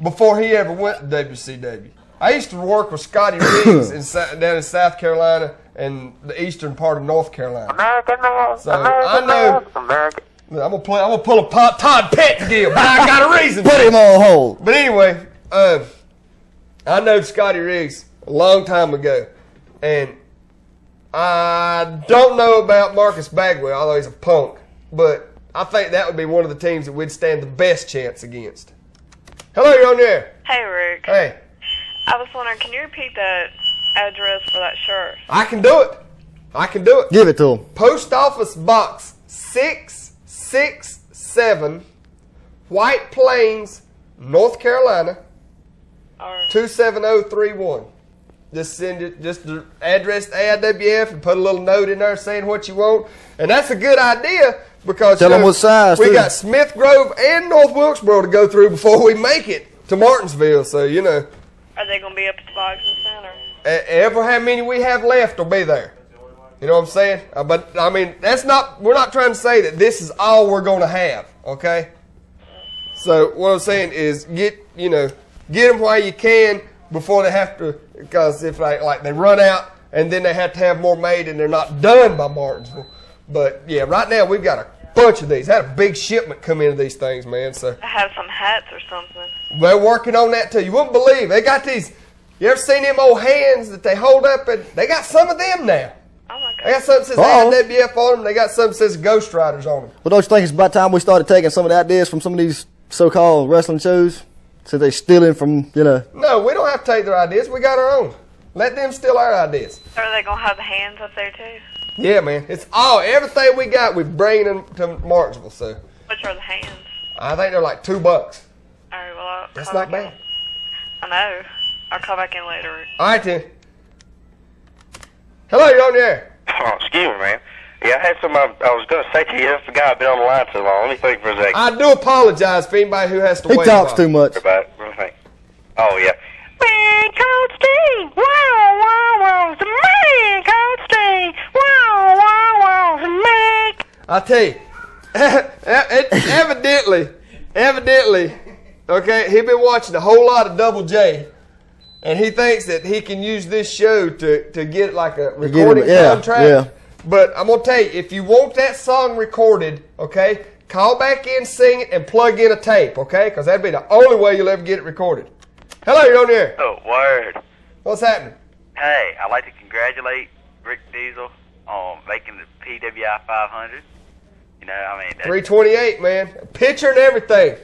before he ever went to WCW. I used to work with Scotty Riggs down in South Carolina and the eastern part of North Carolina. American Mouth, So American I know. Mouth, American. I'm gonna pull a Todd Petty deal, but I got a reason. Put him on hold. But anyway, I know Scotty Riggs a long time ago, and I don't know about Marcus Bagwell, although he's a punk. But I think that would be one of the teams that we'd stand the best chance against. Hello, you're on there. Hey, Rick. Hey. I was wondering, can you repeat the address for that shirt? I can do it. I can do it. Give it to him. Post Office Box 667, White Plains, North Carolina, 27031. Just send it, just address to AIWF and put a little note in there saying what you want. And that's a good idea because Tell them what size, we too. got Smith Grove and North Wilkesboro to go through before we make it to Martinsville. So you know, Are they going to be up at the Boxing Center? ever how many we have left will be there. You know what I'm saying? But I mean, we're not trying to say that this is all we're going to have. Okay. So what I'm saying is get them while you can before they have to, because if like they run out and then they have to have more made and they're not done by Martinsville. But yeah, right now we've got a bunch of these. Had a big shipment come into these things, man. So I have some hats or something. they're working on that too. You wouldn't believe they got these. You ever seen them old hands that they hold up? And they got some of them now. Oh my God. They got something that says AIWF on them. They got something that says Ghost Riders on them. Well, don't you think it's about time we started taking some of the ideas from some of these so-called wrestling shows? Since they stealing from, No, we don't have to take their ideas. We got our own. Let them steal our ideas. Are they going to have the hands up there too? Yeah, man. It's everything we got, we're bringing them to Martinsville. So Which are the hands? I think they're like $2. All right, well, I'll That's call not back bad. in. I know. I'll call back in later. All right, then. Hello, you're on the air. Oh, excuse me, man. Yeah, I had something I was going to say to you. I forgot. I've been on the line so long. Let me think for a second. I do apologize for anybody who has to he wait. talks too much. About it. Let me think. Oh, yeah. Man called Steve. Wow, wow, wow. The man called Steve. Wow, wow, wow. The man. I'll tell you, evidently, okay, he been watching a whole lot of Double J, and he thinks that he can use this show to get like a recording contract. Yeah. But I'm gonna tell you, if you want that song recorded, okay, call back in, sing it, and plug in a tape, okay? Because that'd be the only way you'll ever get it recorded. Hello, you're on the air. Oh, word. What's happening? Hey, I'd like to congratulate Rick Deezel on making the PWI 500. You know, I mean, 328, man. Picture and everything.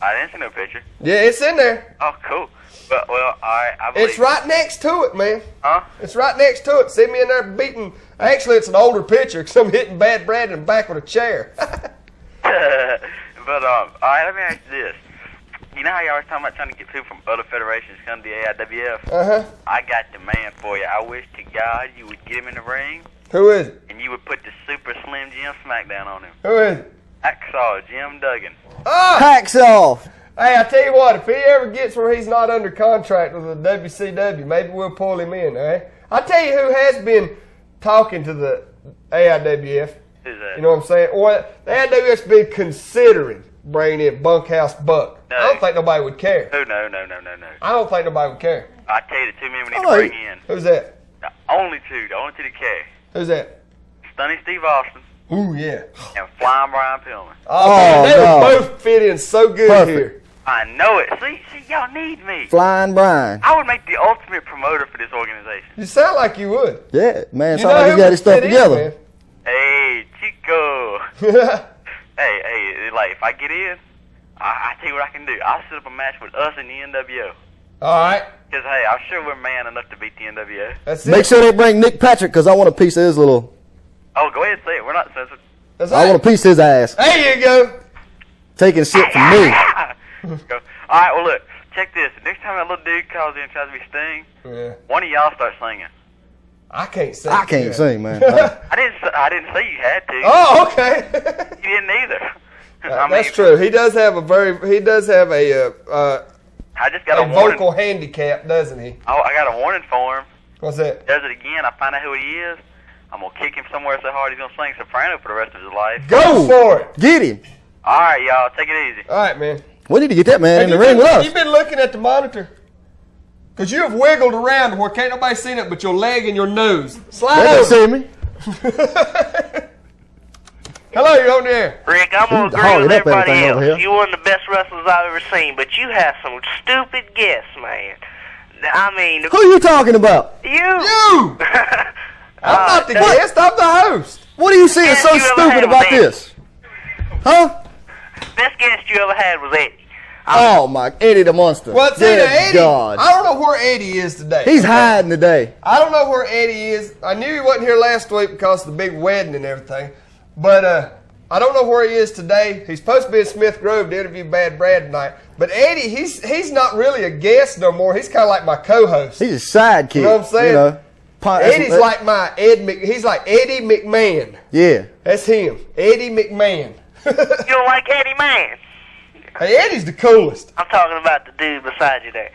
I didn't see no picture. Yeah, it's in there. Oh, cool. But, well, all right. I believe. It's right next to it, man. Huh? It's right next to it. See me in there beating. Actually, it's an older picture because I'm hitting Bad Brad in the back with a chair. But, all right, let me ask you this. You know how you always talking about trying to get people from other federations to come to the AIWF? Uh-huh. I got the man for you. I wish to God you would get him in the ring. Who is it? And you would put the Super Slim Jim Smackdown on him. Who is it? Hacksaw Jim Duggan. Oh! Hacksaw! Hey, I tell you what, if he ever gets where he's not under contract with the WCW, maybe we'll pull him in, all right? I tell you who has been talking to the AIWF. Who's that? You know what I'm saying? Or the AIWF's been considering bringing in Bunkhouse Buck. No. I don't think nobody would care. Oh, no. I don't think nobody would care. I tell you, the two men we need to bring in. Who's that? The only two that care. Who's that? Stunny Steve Austin Ooh, yeah. and Flying Brian Pillman. Oh, man, they would both fit in so good Perfect. here. I know it. See, y'all need me. Flying Brian. I would make the ultimate promoter for this organization. You sound like you would. Yeah, man. You Sound know like who he got would his stuff fit in, together. Hey, Chico. man? hey, like, if I get in, I tell you what I can do. I'll set up a match with us and the NWO. All right. Because, hey, I'm sure we're man enough to beat the NWO. That's Make it. sure they bring Nick Patrick because I want a piece of his little. Oh, go ahead and say it. We're not censored. That's I want a piece of his ass. There you go. Taking shit from me. Go. All right, well, look. Check this. Next time that little dude calls in and tries to be Sting, Yeah. one of y'all start singing. I can't sing. I can't sing, man. I didn't say you had to. Oh, okay. You didn't either. That's true. He does have a I just got a warning. vocal handicap, doesn't he? Oh, I got a warning for him. What's that? Does it again, I find out who he is. I'm gonna kick him somewhere so hard he's gonna sing soprano for the rest of his life. Go for it. Get him. All right, y'all, take it easy. All right, man. We need to get that man in the ring with us. You've been looking at the monitor? Because you have wiggled around where can't nobody see it but your leg and your nose. Slide They can over. see me. Hello, you're on the air. Rick, I'm going to agree with everybody else. You're one of the best wrestlers I've ever seen, but you have some stupid guests, man. I mean... Who you talking about? You! You! I'm not the guest, I'm the host. What do you see is Best so you ever stupid had about was this? Huh? Best guest you ever had was Eddie. Oh my, Eddie the Monster. Well, see, Good Eddie, God. I don't know where Eddie is today. He's hiding today. I don't know where Eddie is. I knew he wasn't here last week because of the big wedding and everything. But I don't know where he is today. He's supposed to be in Smith Grove to interview Bad Brad tonight. But Eddie, he's not really a guest no more. He's kind of like my co-host. He's a sidekick. You know what I'm saying? Eddie's like my he's like Eddie McMahon. Yeah. That's him. Eddie McMahon. You don't like Eddie Man? Hey, Eddie's the coolest. I'm talking about the dude beside you there.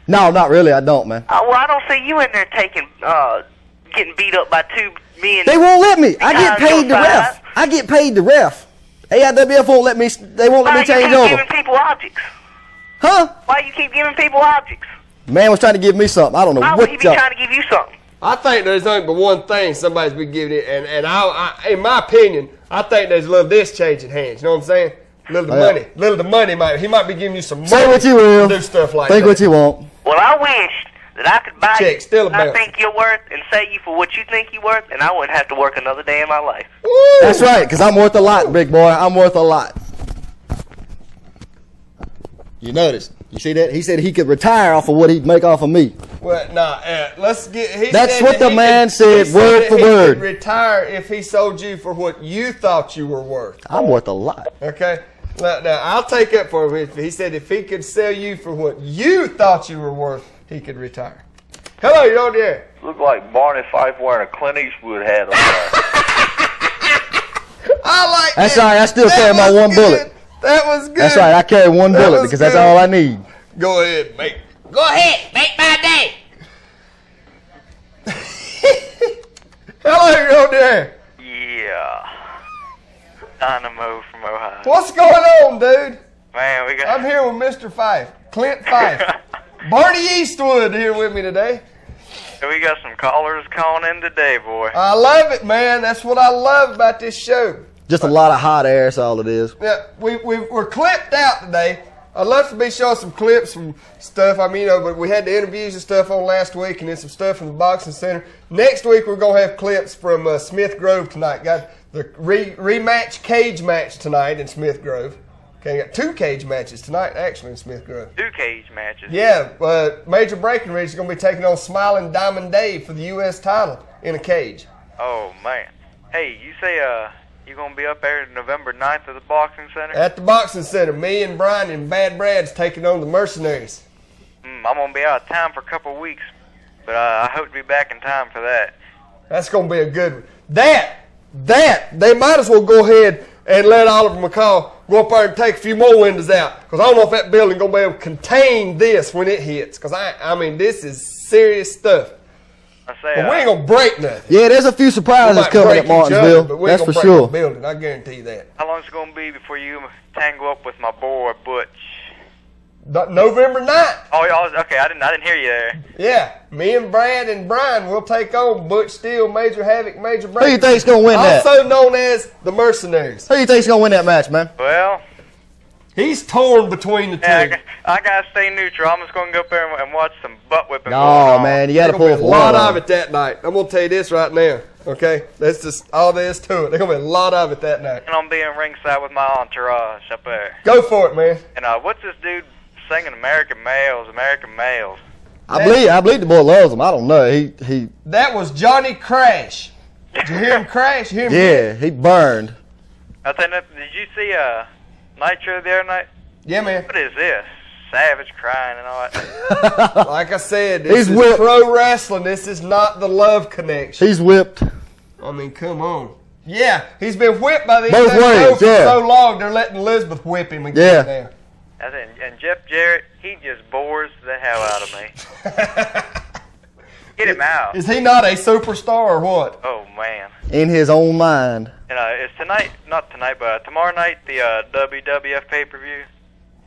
No, not really. I don't, man. Well, I don't see you in there getting beat up by two men. They won't let me. I get paid to ref. I get paid to ref. AIWF won't let me. They won't let me change Why over. you keep giving people objects? Huh? Why you keep giving people objects? Man was trying to give me something. I don't know Why what would he be trying to give you something? I think there's only but one thing somebody's been giving it, and I in my opinion, I think there's a little this changing hands. You know what I'm saying? Little the money he might be giving you some money. Say what you will. To do stuff like that. Think what you want. Well, I wish that I could buy Check, you still a what I bounce. think you're worth and sell you for what you think you're worth, and I wouldn't have to work another day in my life. Woo! That's right, because I'm worth a lot, big boy. I'm worth a lot. You noticed? You see that? He said he could retire off of what he'd make off of me. Well, let's get. That's what the man said, word for word. He could retire if he sold you for what you thought you were worth. I'm worth a lot. Okay. Now I'll take up for him. He said if he could sell you for what you thought you were worth, he could retire. Hello, you're on the air. Look like Barney Fife wearing a Clint Eastwood hat on there. I like That's that. right. I still carry my one bullet. That was good. That's right. I carry one bullet because that's all I need. Go ahead, make. Go ahead, make my day. Hello, you're on the air. Yeah. Dynamo from Ohio. What's going on, dude? Man, we got. I'm here with Mr. Fife, Clint Fife. Barney Eastwood here with me today. We got some callers calling in today, boy. I love it, man. That's what I love about this show. Just a lot of hot air, that's all it is. Yeah, we're clipped out today. I'd love to be showing some clips from stuff. I mean, but we had the interviews and stuff on last week, and then some stuff from the Boxing Center. Next week, we're going to have clips from Smith Grove tonight. Got the rematch cage match tonight in Smith Grove. Okay, got 2 cage matches tonight, actually, in Smith Grove. 2 cage matches. Yeah, Major Breckenridge is going to be taking on Smiling Diamond Dave for the U.S. title in a cage. Oh, man. Hey, you say you going to be up there November 9th at the Boxing Center? At the Boxing Center, me and Brian and Bad Brad's taking on the Mercenaries. I'm going to be out of town for a couple of weeks, but I hope to be back in time for that. That's going to be a good one. They might as well go ahead and let Oliver McCall go up there and take a few more windows out, because I don't know if that building going to be able to contain this when it hits, because I mean, this is serious stuff. I say, but we ain't going to break nothing. Yeah, there's a few surprises coming at Martinsville. But we That's ain't for gonna break sure. the building, I guarantee that. How long is it going to be before you tangle up with my boy, Butch? November 9th. Oh, okay, I didn't hear you there. Yeah, me and Brad and Brian will take on Butch Steele, Major Havoc, Major Break. Who you think's gonna win that? Also known as the Mercenaries. Who you think's gonna win that match, man? Well, he's torn between the two. I gotta stay neutral. I'm just gonna go up there and watch some butt whipping. No, man, you gotta pull a lot of it that night. I'm gonna tell you this right now. Okay, that's just all there is to it. There's gonna be a lot of it that night. And I'm being ringside with my entourage up there. Go for it, man. And what's this dude singing? American Males, American Males. I believe the boy loves him. I don't know. He. That was Johnny Crash. Did you hear him crash? You hear him Yeah, he burned. I think did you see Nitro the other night? Yeah, man. What is this? Savage crying and all that. Like I said, this He's is whipped. pro wrestling. This is not the love connection. He's whipped. I mean, come on. Yeah, he's been whipped by the Both NWO ways, for yeah. so long. They're letting Elizabeth whip him again now. And Jeff Jarrett, he just bores the hell out of me. Get him out. Is he not a superstar or what? Oh, man. In his own mind. And it's not tonight, but tomorrow night, the WWF pay-per-view.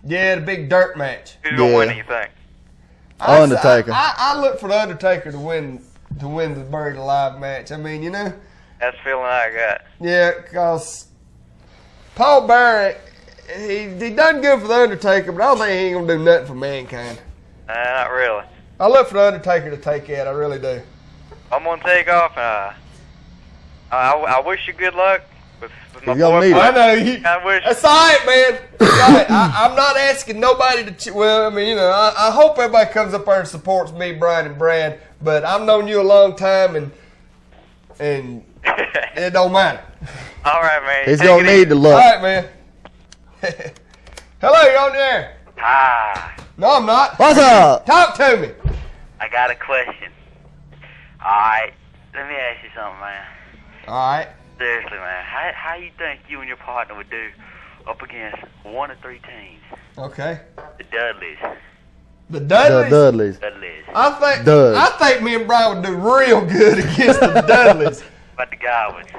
Yeah, the big dirt match. Who's going to win, you think? Undertaker. I look for the Undertaker to win the Buried Alive match. I mean, you know. That's the feeling I got. Yeah, because Paul Bearer, he done good for the Undertaker, but I don't think he ain't going to do nothing for Mankind. Not really. I look for the Undertaker to take it. I really do. I'm going to take off. I wish you good luck with my You're gonna boy. need it. I know. I wish. That's all right, man. That's all right. I'm not asking nobody to. Well, I mean, you know, I hope everybody comes up there and supports me, Brian and Brad. But I've known you a long time, and it don't matter. All right, man. He's Take gonna it need easy. the All luck. right, man. Hello, you're on there. Hi. No, I'm not. What's up? Talk to me. I got a question. Alright, let me ask you something, man. Alright. Seriously, man, how you think you and your partner would do up against one of three teams? Okay. The Dudleys. The Dudleys? The Dudleys. Dudleys. I think me and Brian would do real good against the Dudleys. But the Godwins.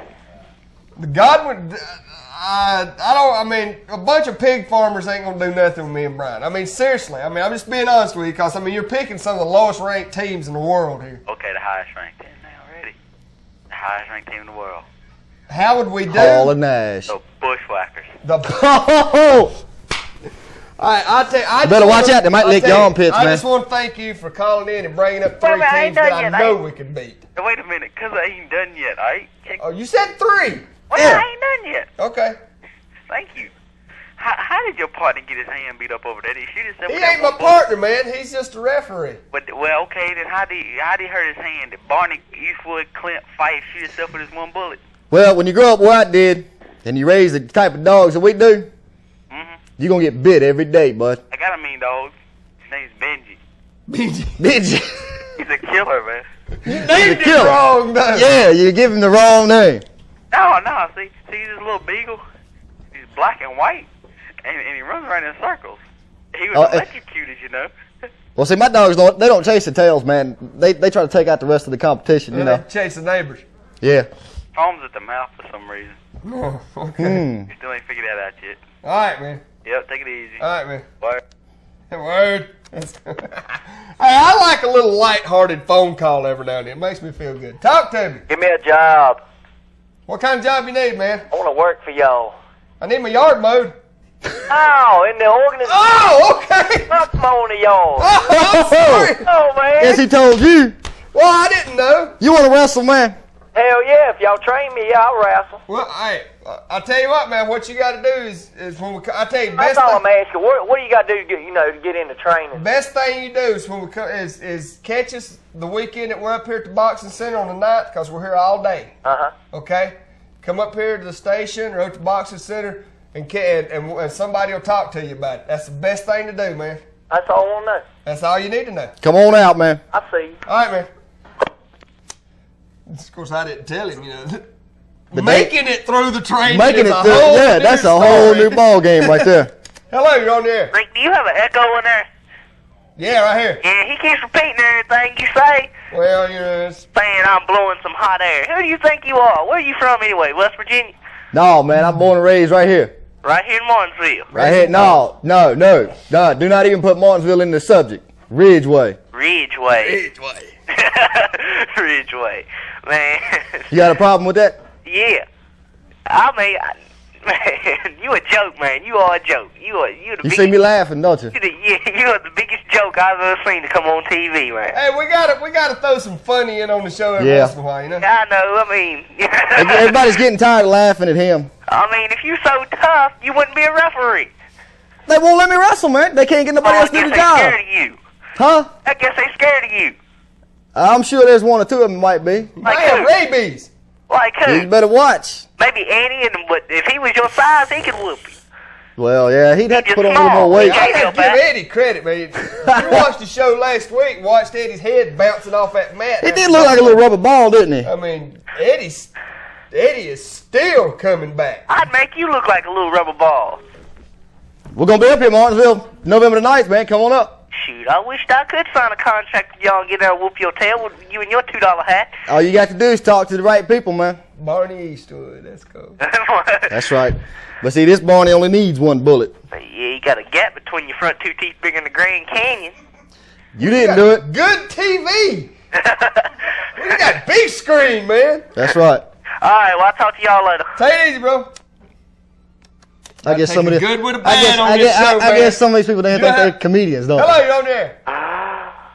The Godwin, I mean, a bunch of pig farmers ain't gonna do nothing with me and Brian. I mean, seriously. I mean, I'm just being honest with you, because, I mean, you're picking some of the lowest ranked teams in the world here. Okay, the highest ranked team now, ready? The highest ranked team in the world. How would we do? Hall of Nash. The Bushwhackers. I better watch out. They might lick your armpits, man. I just want to thank you for calling in and bringing up three teams that I know we can beat. Hey, wait a minute, because I ain't done yet, alright? Oh, you said three. Well, I ain't done yet. Okay. Thank you. How did your partner get his hand beat up over there? Did he shoot himself? He ain't my partner, man. He's just a referee. But well, okay, then how did he hurt his hand? Did Barney, Eastwood, Clint fight, shoot himself with his one bullet? Well, when you grow up where I did, and you raise the type of dogs that we do, you're going to get bit every day, bud. I got a mean dog. His name's Benji. Benji. He's a killer, man. You named him wrong, though. Yeah, you give him the wrong name. No, see this little beagle? He's black and white, and he runs around in circles. He was electrocuted, you know. Well, see, my dogs don't chase the tails, man. They try to take out the rest of the competition, you know. They chase the neighbors. Yeah. Foam's at the mouth for some reason. Oh, okay. You still ain't figured that out yet. All right, man. Yep, take it easy. All right, man. Word. Word. Hey, I like a little light-hearted phone call every now and then. It makes me feel good. Talk to me. Give me a job. What kind of job you need, man? I want to work for y'all. I need my yard mowed. Oh, in the organization. Oh, okay. Not mowing the yard. Oh, I'm sorry. Oh, man. Yes, he told you. Well, I didn't know. You want to wrestle, man? Hell yeah, if y'all train me, yeah, I'll wrestle. Well, hey, I'll tell you what, man. What you got to do is when we. I tell you, That's all I'm asking. What do you got to do to get, to get into training? Best thing you do is when we is catch us the weekend that we're up here at the boxing center on the 9th, because we're here all day. Okay, come up here to the station or at the boxing center, and somebody will talk to you about it. That's the best thing to do, man. That's all I want to know. That's all you need to know. Come on out, man. I see you. All right, man. Of course, I didn't tell him, Making it through the training that's a whole new ball game right there. Hello, you're on the air. Rick, do you have an echo in there? Yeah, right here. Yeah, he keeps repeating everything you say. Well, saying I'm blowing some hot air. Who do you think you are? Where are you from anyway? West Virginia? No, man, I'm born and raised right here. Right here in Martinsville. Right here? No. Do not even put Martinsville in the subject. Ridgeway. Ridgeway. Man. You got a problem with that? Yeah. I mean, man, you a joke, man. You are a joke. You see me laughing, don't you? You are the biggest joke I've ever seen to come on TV, man. Hey, we gotta throw some funny in on the show every once in a while, I know. I mean, everybody's getting tired of laughing at him. I mean, if you're so tough, you wouldn't be a referee. They won't let me wrestle, man. They can't get nobody else to do the job. I guess they're scared of you. Huh? I guess they're scared of you. I'm sure there's one or two of them might be. Like who? Rabies. Like who? You better watch. Maybe Eddie, but if he was your size, he could whoop you. Well, yeah, he'd have to put on a little more weight. I gotta give Eddie credit, man. You watched the show last week, watched Eddie's head bouncing off that mat. He did look like a little rubber ball, didn't he? I mean, Eddie is still coming back. I'd make you look like a little rubber ball. We're going to be up here in Martinsville November the 9th, man. Come on up. Shoot, I wished I could sign a contract with y'all and get there and whoop your tail with you and your $2 hat. All you got to do is talk to the right people, man. Barney Eastwood, that's cool. That's right. But see, this Barney only needs one bullet. Yeah, you got a gap between your front two teeth bigger than the Grand Canyon. You didn't do it. Good TV. We got big screen, man. That's right. All right, well, I'll talk to y'all later. Take it easy, bro. I guess some of the good with a bad on this show, I guess some of these people they think they're comedians, don't they? Hello, you're on there.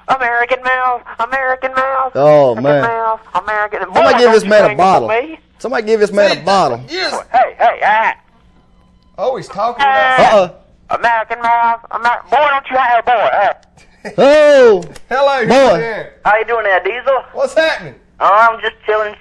American Mouse, American Mouse. Oh man! Mouse, American. Somebody give this man a bottle. Somebody give this man a bottle. Hey! Oh, he's talking about. American Mouse, boy, don't you have a boy? Oh! Hello, you're boy. on there. How you doing there, Deezel? What's happening? Oh, I'm just chilling.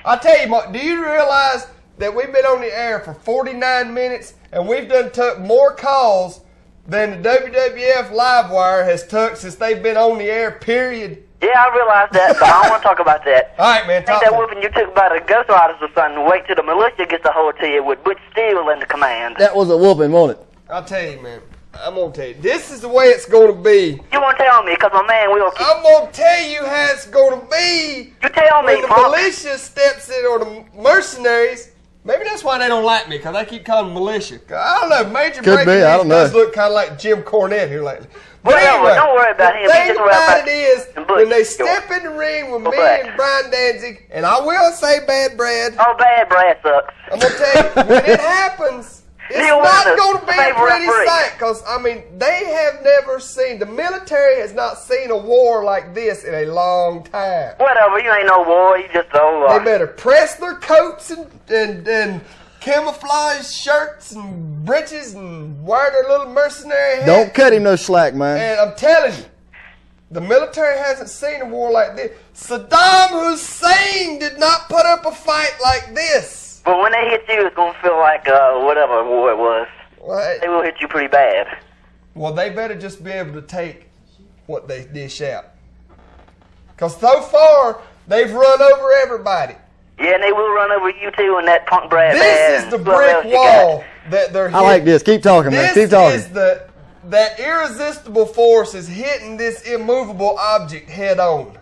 I'll tell you, Mark, do you realize that we've been on the air for 49 minutes and we've took more calls than the WWF Livewire has took since they've been on the air, period? Yeah, I realize that, but I don't want to talk about that. All right, man. I think that whooping you took by the Ghost Riders or something. Wait till the militia gets a hold to you with Butch Steele in the command. That was a whooping, wasn't it? I'll tell you, man. I'm going to tell you. This is the way it's going to be. You won't tell me, because my man will keep... I'm going to tell you how it's going to be. You tell me, when the militia steps in, or the mercenaries. Maybe that's why they don't like me, because I keep calling them militia. I don't know. Major Could be, I don't know. does look kind of like Jim Cornette here lately. But anyway, don't worry about him. The thing about it is, when they step in the ring with me and Brian Danzig, and I will say Bad Brad. Oh, Bad Brad sucks. I'm going to tell you, when it happens, it's not going to be a pretty sight. Because, I mean, they have never seen, the military has not seen a war like this in a long time. Whatever, you ain't no war, you just They better press their coats and camouflage shirts and breeches and wear their little mercenary hats. Don't cut him no slack, man. And I'm telling you, the military hasn't seen a war like this. Saddam Hussein did not put up a fight like this. But when they hit you, it's going to feel like whatever war it was. What? They will hit you pretty bad. Well, they better just be able to take what they dish out. Because so far, they've run over everybody. Yeah, and they will run over you too in that punk Brad. This is the brick wall that they're hitting. I like this. Keep talking, man. Keep talking. This is that irresistible force is hitting this immovable object head on.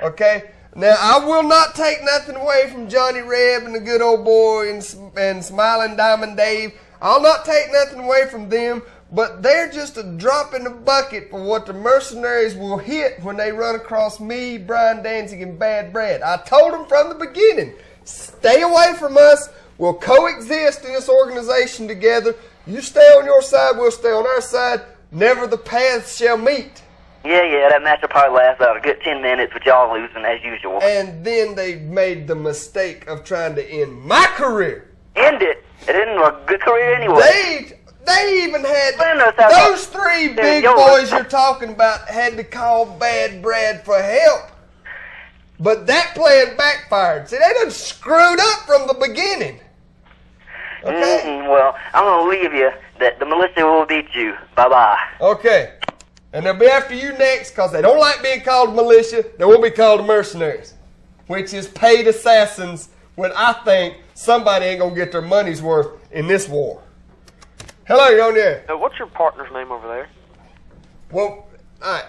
Okay? Now, I will not take nothing away from Johnny Reb and the good old boy and Smiling Diamond Dave. I'll not take nothing away from them, but they're just a drop in the bucket for what the mercenaries will hit when they run across me, Brian Danzig, and Bad Brad. I told them from the beginning, stay away from us. We'll coexist in this organization together. You stay on your side, we'll stay on our side. Never the paths shall meet. Yeah, that match will probably last out a good 10 minutes with y'all losing as usual. And then they made the mistake of trying to end my career. End it? It isn't a good career anyway. They even had those three big boys you're talking about had to call Bad Brad for help. But that plan backfired. See, they done screwed up from the beginning. Okay? Well, I'm going to leave you that the militia will beat you. Bye-bye. Okay. And they'll be after you next because they don't like being called militia. They won't be called mercenaries, which is paid assassins when I think somebody ain't going to get their money's worth in this war. Hello, you're on there. What's your partner's name over there? Well,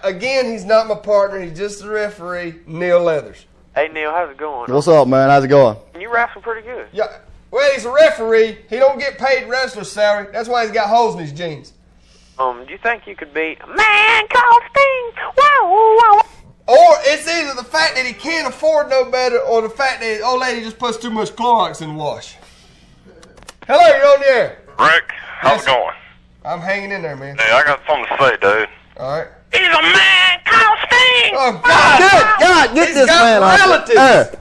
again, he's not my partner. He's just the referee, Neil Leathers. Hey, Neil, how's it going? What's up, man? How's it going? You wrestle pretty good. Yeah. Well, he's a referee. He don't get paid wrestler's salary. That's why he's got holes in his jeans. Do you think you could beat a man called Sting? Wow, wow. Or it's either the fact that he can't afford no better or the fact that old lady just puts too much Clorox in the wash. Hello, you're on the air. Rick, how's it going? I'm hanging in there, man. Hey, I got something to say, dude. All right. He's a man called Sting! Oh, God. Good God, get this man off relatives.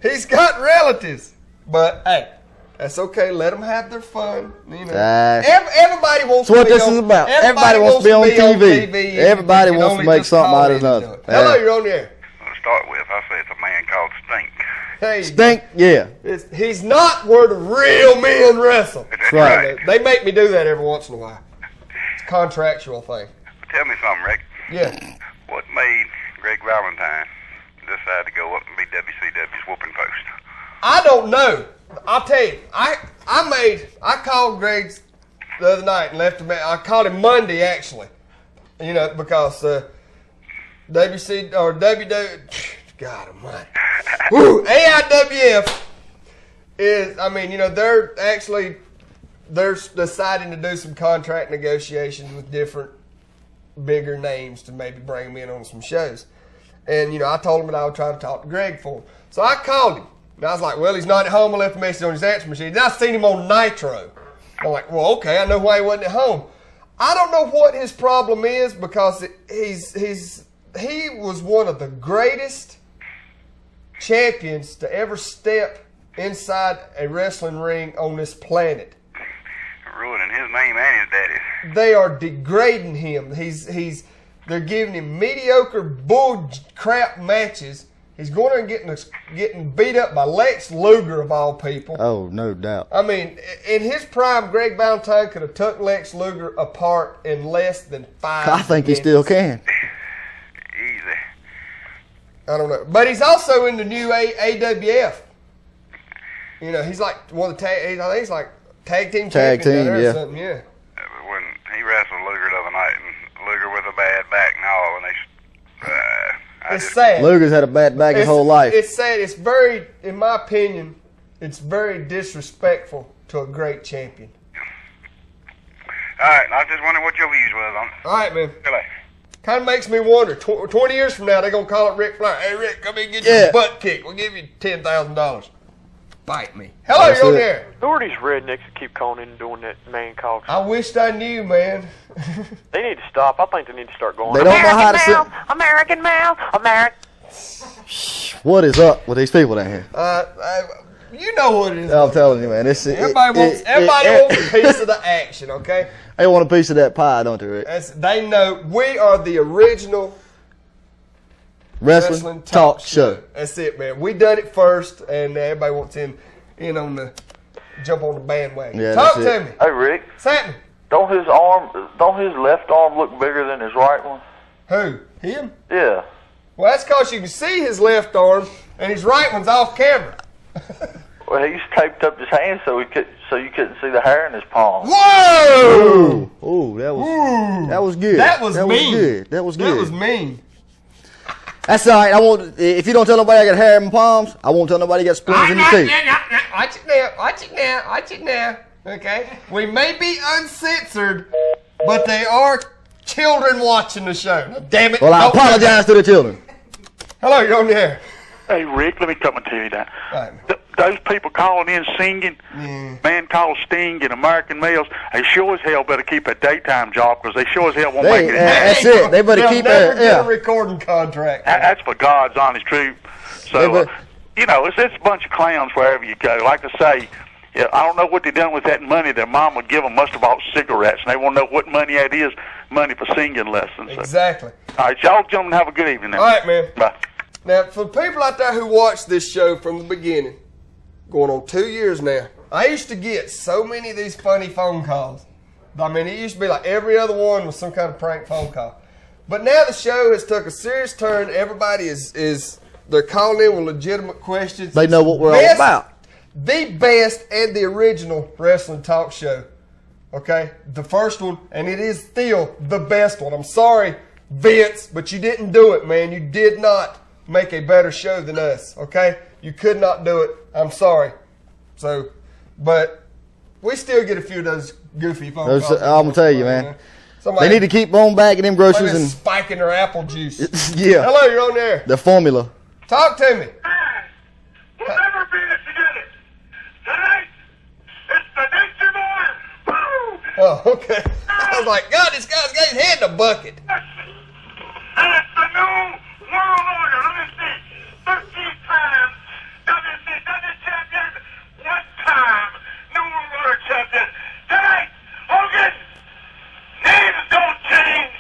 He's got relatives. But, hey, that's okay. Let them have their fun. You know, everybody wants to be on TV. That's what this is about. Everybody wants to be on TV. Everybody wants to make something out of nothing. Hello, you're on the air. To start with, I say it's a man called Stink. Hey, Stink, yeah. He's not where the real men wrestle. That's right. They make me do that every once in a while. It's a contractual thing. Tell me something, Rick. Yeah. What made Greg Valentine decide to go up and be WCW's whooping post? I don't know. I'll tell you. I called Greg the other night and left him. I called him Monday actually. You know, because God almighty. AIWF is, I mean, you know, they're deciding to do some contract negotiations with different bigger names to maybe bring them in on some shows. And, you know, I told him that I would try to talk to Greg for him. So I called him. And I was like, well, he's not at home. I left a message on his answer machine. Then I seen him on Nitro. I'm like, well, okay, I know why he wasn't at home. I don't know what his problem is because he was one of the greatest champions to ever step inside a wrestling ring on this planet. Ruining his name and his daddy's. They are degrading him. They're giving him mediocre bull crap matches. He's going and getting beat up by Lex Luger of all people. Oh, no doubt. I mean, in his prime, Greg Valentine could have took Lex Luger apart in less than 5 I think minutes. he still can. Easy. I don't know. But he's also in the new AWF. You know, he's like one of the I think he's like tag team champion or something. Yeah. When he wrestled Luger the other night, and Luger with a bad back and all, and it's sad. Luger's had a bad back his whole life. It's sad. It's very, in my opinion, it's very disrespectful to a great champion. All right, I was just wondering what your views was on it. All right, man. Good luck. Kind of makes me wonder. 20 years from now, they're going to call it Ric Flair. Hey, Rick, come in and get your butt kicked. We'll give you $10,000. Bite me. Hello, you're on there. Who are these rednecks that keep calling in and doing that man call? I wished I knew, man. They need to stop. I think they need to start going. They don't know how to sit. American mouth, American. What is up with these people down here? You know what it is. I'm telling you, man. Everybody wants a piece of the action, okay? They want a piece of that pie, don't they, Rick? They know we are the original Wrestling talk show. That's it, man. We done it first, and everybody wants in on the jump on the bandwagon. Yeah, talk to me. Hey, Rick. Something. Don't his left arm look bigger than his right one? Who? Him? Yeah. Well, that's because you can see his left arm, and his right one's off camera. Well, he's taped up his hand so you couldn't see the hair in his palm. Whoa! Ooh, that was good. That was mean. That was good. That was mean. That's all right. If you don't tell nobody I got hair in my palms, I won't tell nobody I got splinters in your teeth. Watch it now. Watch it now. Watch it now. Okay? We may be uncensored, but they are children watching the show. Damn it. Well, I apologize to the children. Hello, you're on the air. Hey, Rick, let me come and tell you that. Right. Those people calling in singing, Man Called Sting and American Males, they sure as hell better keep a daytime job because they sure as hell won't make it. That's it. They better keep a recording contract. That's for God's honest truth. So, you know, it's a bunch of clowns wherever you go. Like I say, I don't know what they done with that money their mom would give them. Must have bought cigarettes, and they want to know what money that is. Money for singing lessons. Exactly. All right, y'all gentlemen have a good evening now. All right, man. Bye. Now, for people out there who watch this show from the beginning, going on 2 years now, I used to get so many of these funny phone calls. I mean, it used to be like every other one was some kind of prank phone call. But now the show has took a serious turn. Everybody they're calling in with legitimate questions. They know what we're all about. The best and the original wrestling talk show. Okay? The first one, and it is still the best one. I'm sorry, Vince, but you didn't do it, man. You did not make a better show than us, okay? You could not do it. I'm sorry. So, but we still get a few of those goofy phone calls. I'm going to tell you, man. They need to keep on bagging them groceries and spiking their apple juice. Yeah. Hello, you're on there. The formula. Talk to me. We'll never be together. Tonight, it's the Nature Boy. Oh, okay. I was like, God, this guy's got his head in a bucket. And it's the new world order. Let me see. 13 times WCW champion, 1 time new world order champion. Tonight, Hogan, names don't change.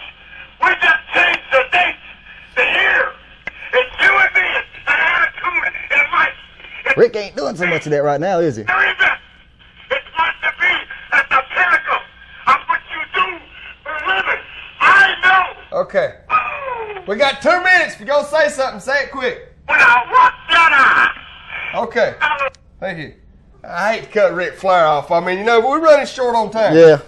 We just change the date, the year. It's you and me, an attitude, and Mike. Rick ain't doing so much of that right now, is he? There is it. It's meant to be at the pinnacle of what you do for a living. I know. Okay. We got 2 minutes. If you're going to say something, say it quick. Okay. Thank you. I hate to cut Ric Flair off. I mean, we're running short on time. Yeah.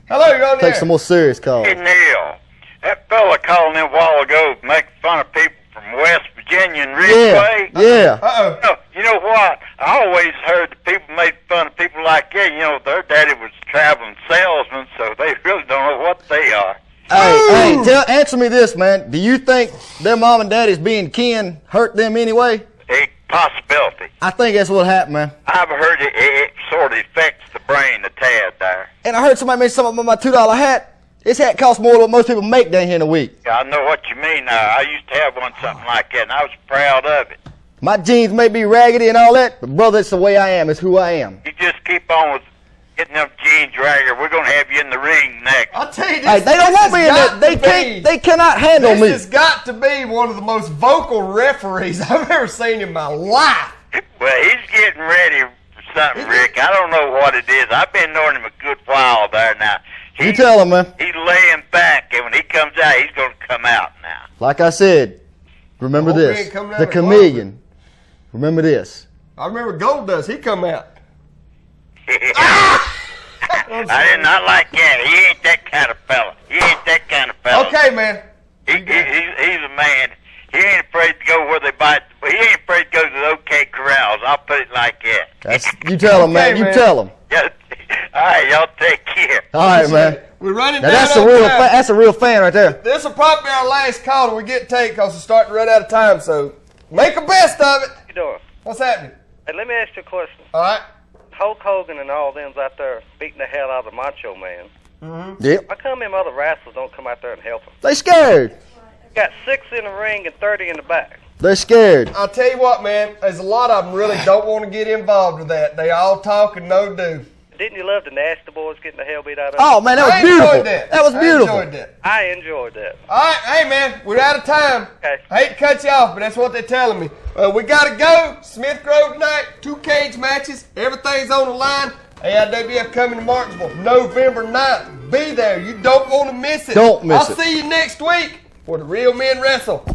Hello, you're on the air. Take some more serious calls. Hey, Neil, that fella calling in a while ago making fun of people from West Virginia and Ridgeway. Yeah. Uh-oh. You know what? I always heard that people made fun of people like that. Their daddy was a traveling salesman, so they really don't know what they are. Hey, answer me this, man. Do you think their mom and daddy's being kin hurt them anyway? A possibility. I think that's what happened, man. I've heard it sort of affects the brain a tad there. And I heard somebody mention something about my $2 hat. This hat costs more than what most people make down here in a week. Yeah, I know what you mean now. I used to have something like that, and I was proud of it. My jeans may be raggedy and all that, but brother, it's the way I am. It's who I am. You just keep on with getting them jeans ragger. We're going to have you in the ring next. I'll tell you this. Hey, they don't want me in that. They cannot handle me. This has got to be one of the most vocal referees I've ever seen in my life. Well, he's getting ready for something, Rick. I don't know what it is. I've been knowing him a good while there now. You tell him, man. He's laying back, and when he comes out, he's going to come out now. Like I said, Remember Old this. man coming out The of chameleon. Remember this. I remember Goldust. He come out. I did not like that. He ain't that kind of fella. He ain't that kind of fella. Okay, man. He's a man. He ain't afraid to go where they bite. He ain't afraid to go to the OK Corrals. I'll put it like that. That's you tell him, man. You tell him. Yeah. All right, y'all take care. All right, man. We're running Now, down that's a on real. time. That's a real fan right there. This will probably be our last call and we get take because we're starting to run out of time. So make the best of it. How you doing? What's happening? Hey, let me ask you a question. All right. Hulk Hogan and all them's out there beating the hell out of Macho Man. Mm-hmm. Yep. How come them other wrestlers don't come out there and help them? They scared. Got 6 in the ring and 30 in the back. They're scared. I'll tell you what, man. There's a lot of them really don't want to get involved with that. They all talk and no do. Didn't you love the Nasty Boys getting the hell beat out of them? Oh man, that was beautiful. That was beautiful. I enjoyed that. I enjoyed that. All right, hey man, we're out of time. Okay. I hate to cut you off, but that's what they're telling me. We gotta go. Smith Grove tonight, 2 cage matches. Everything's on the line. AIWF coming to Martinsville, November 9th. Be there. You don't want to miss it. Don't miss I'll it. see you next week where the real men wrestle.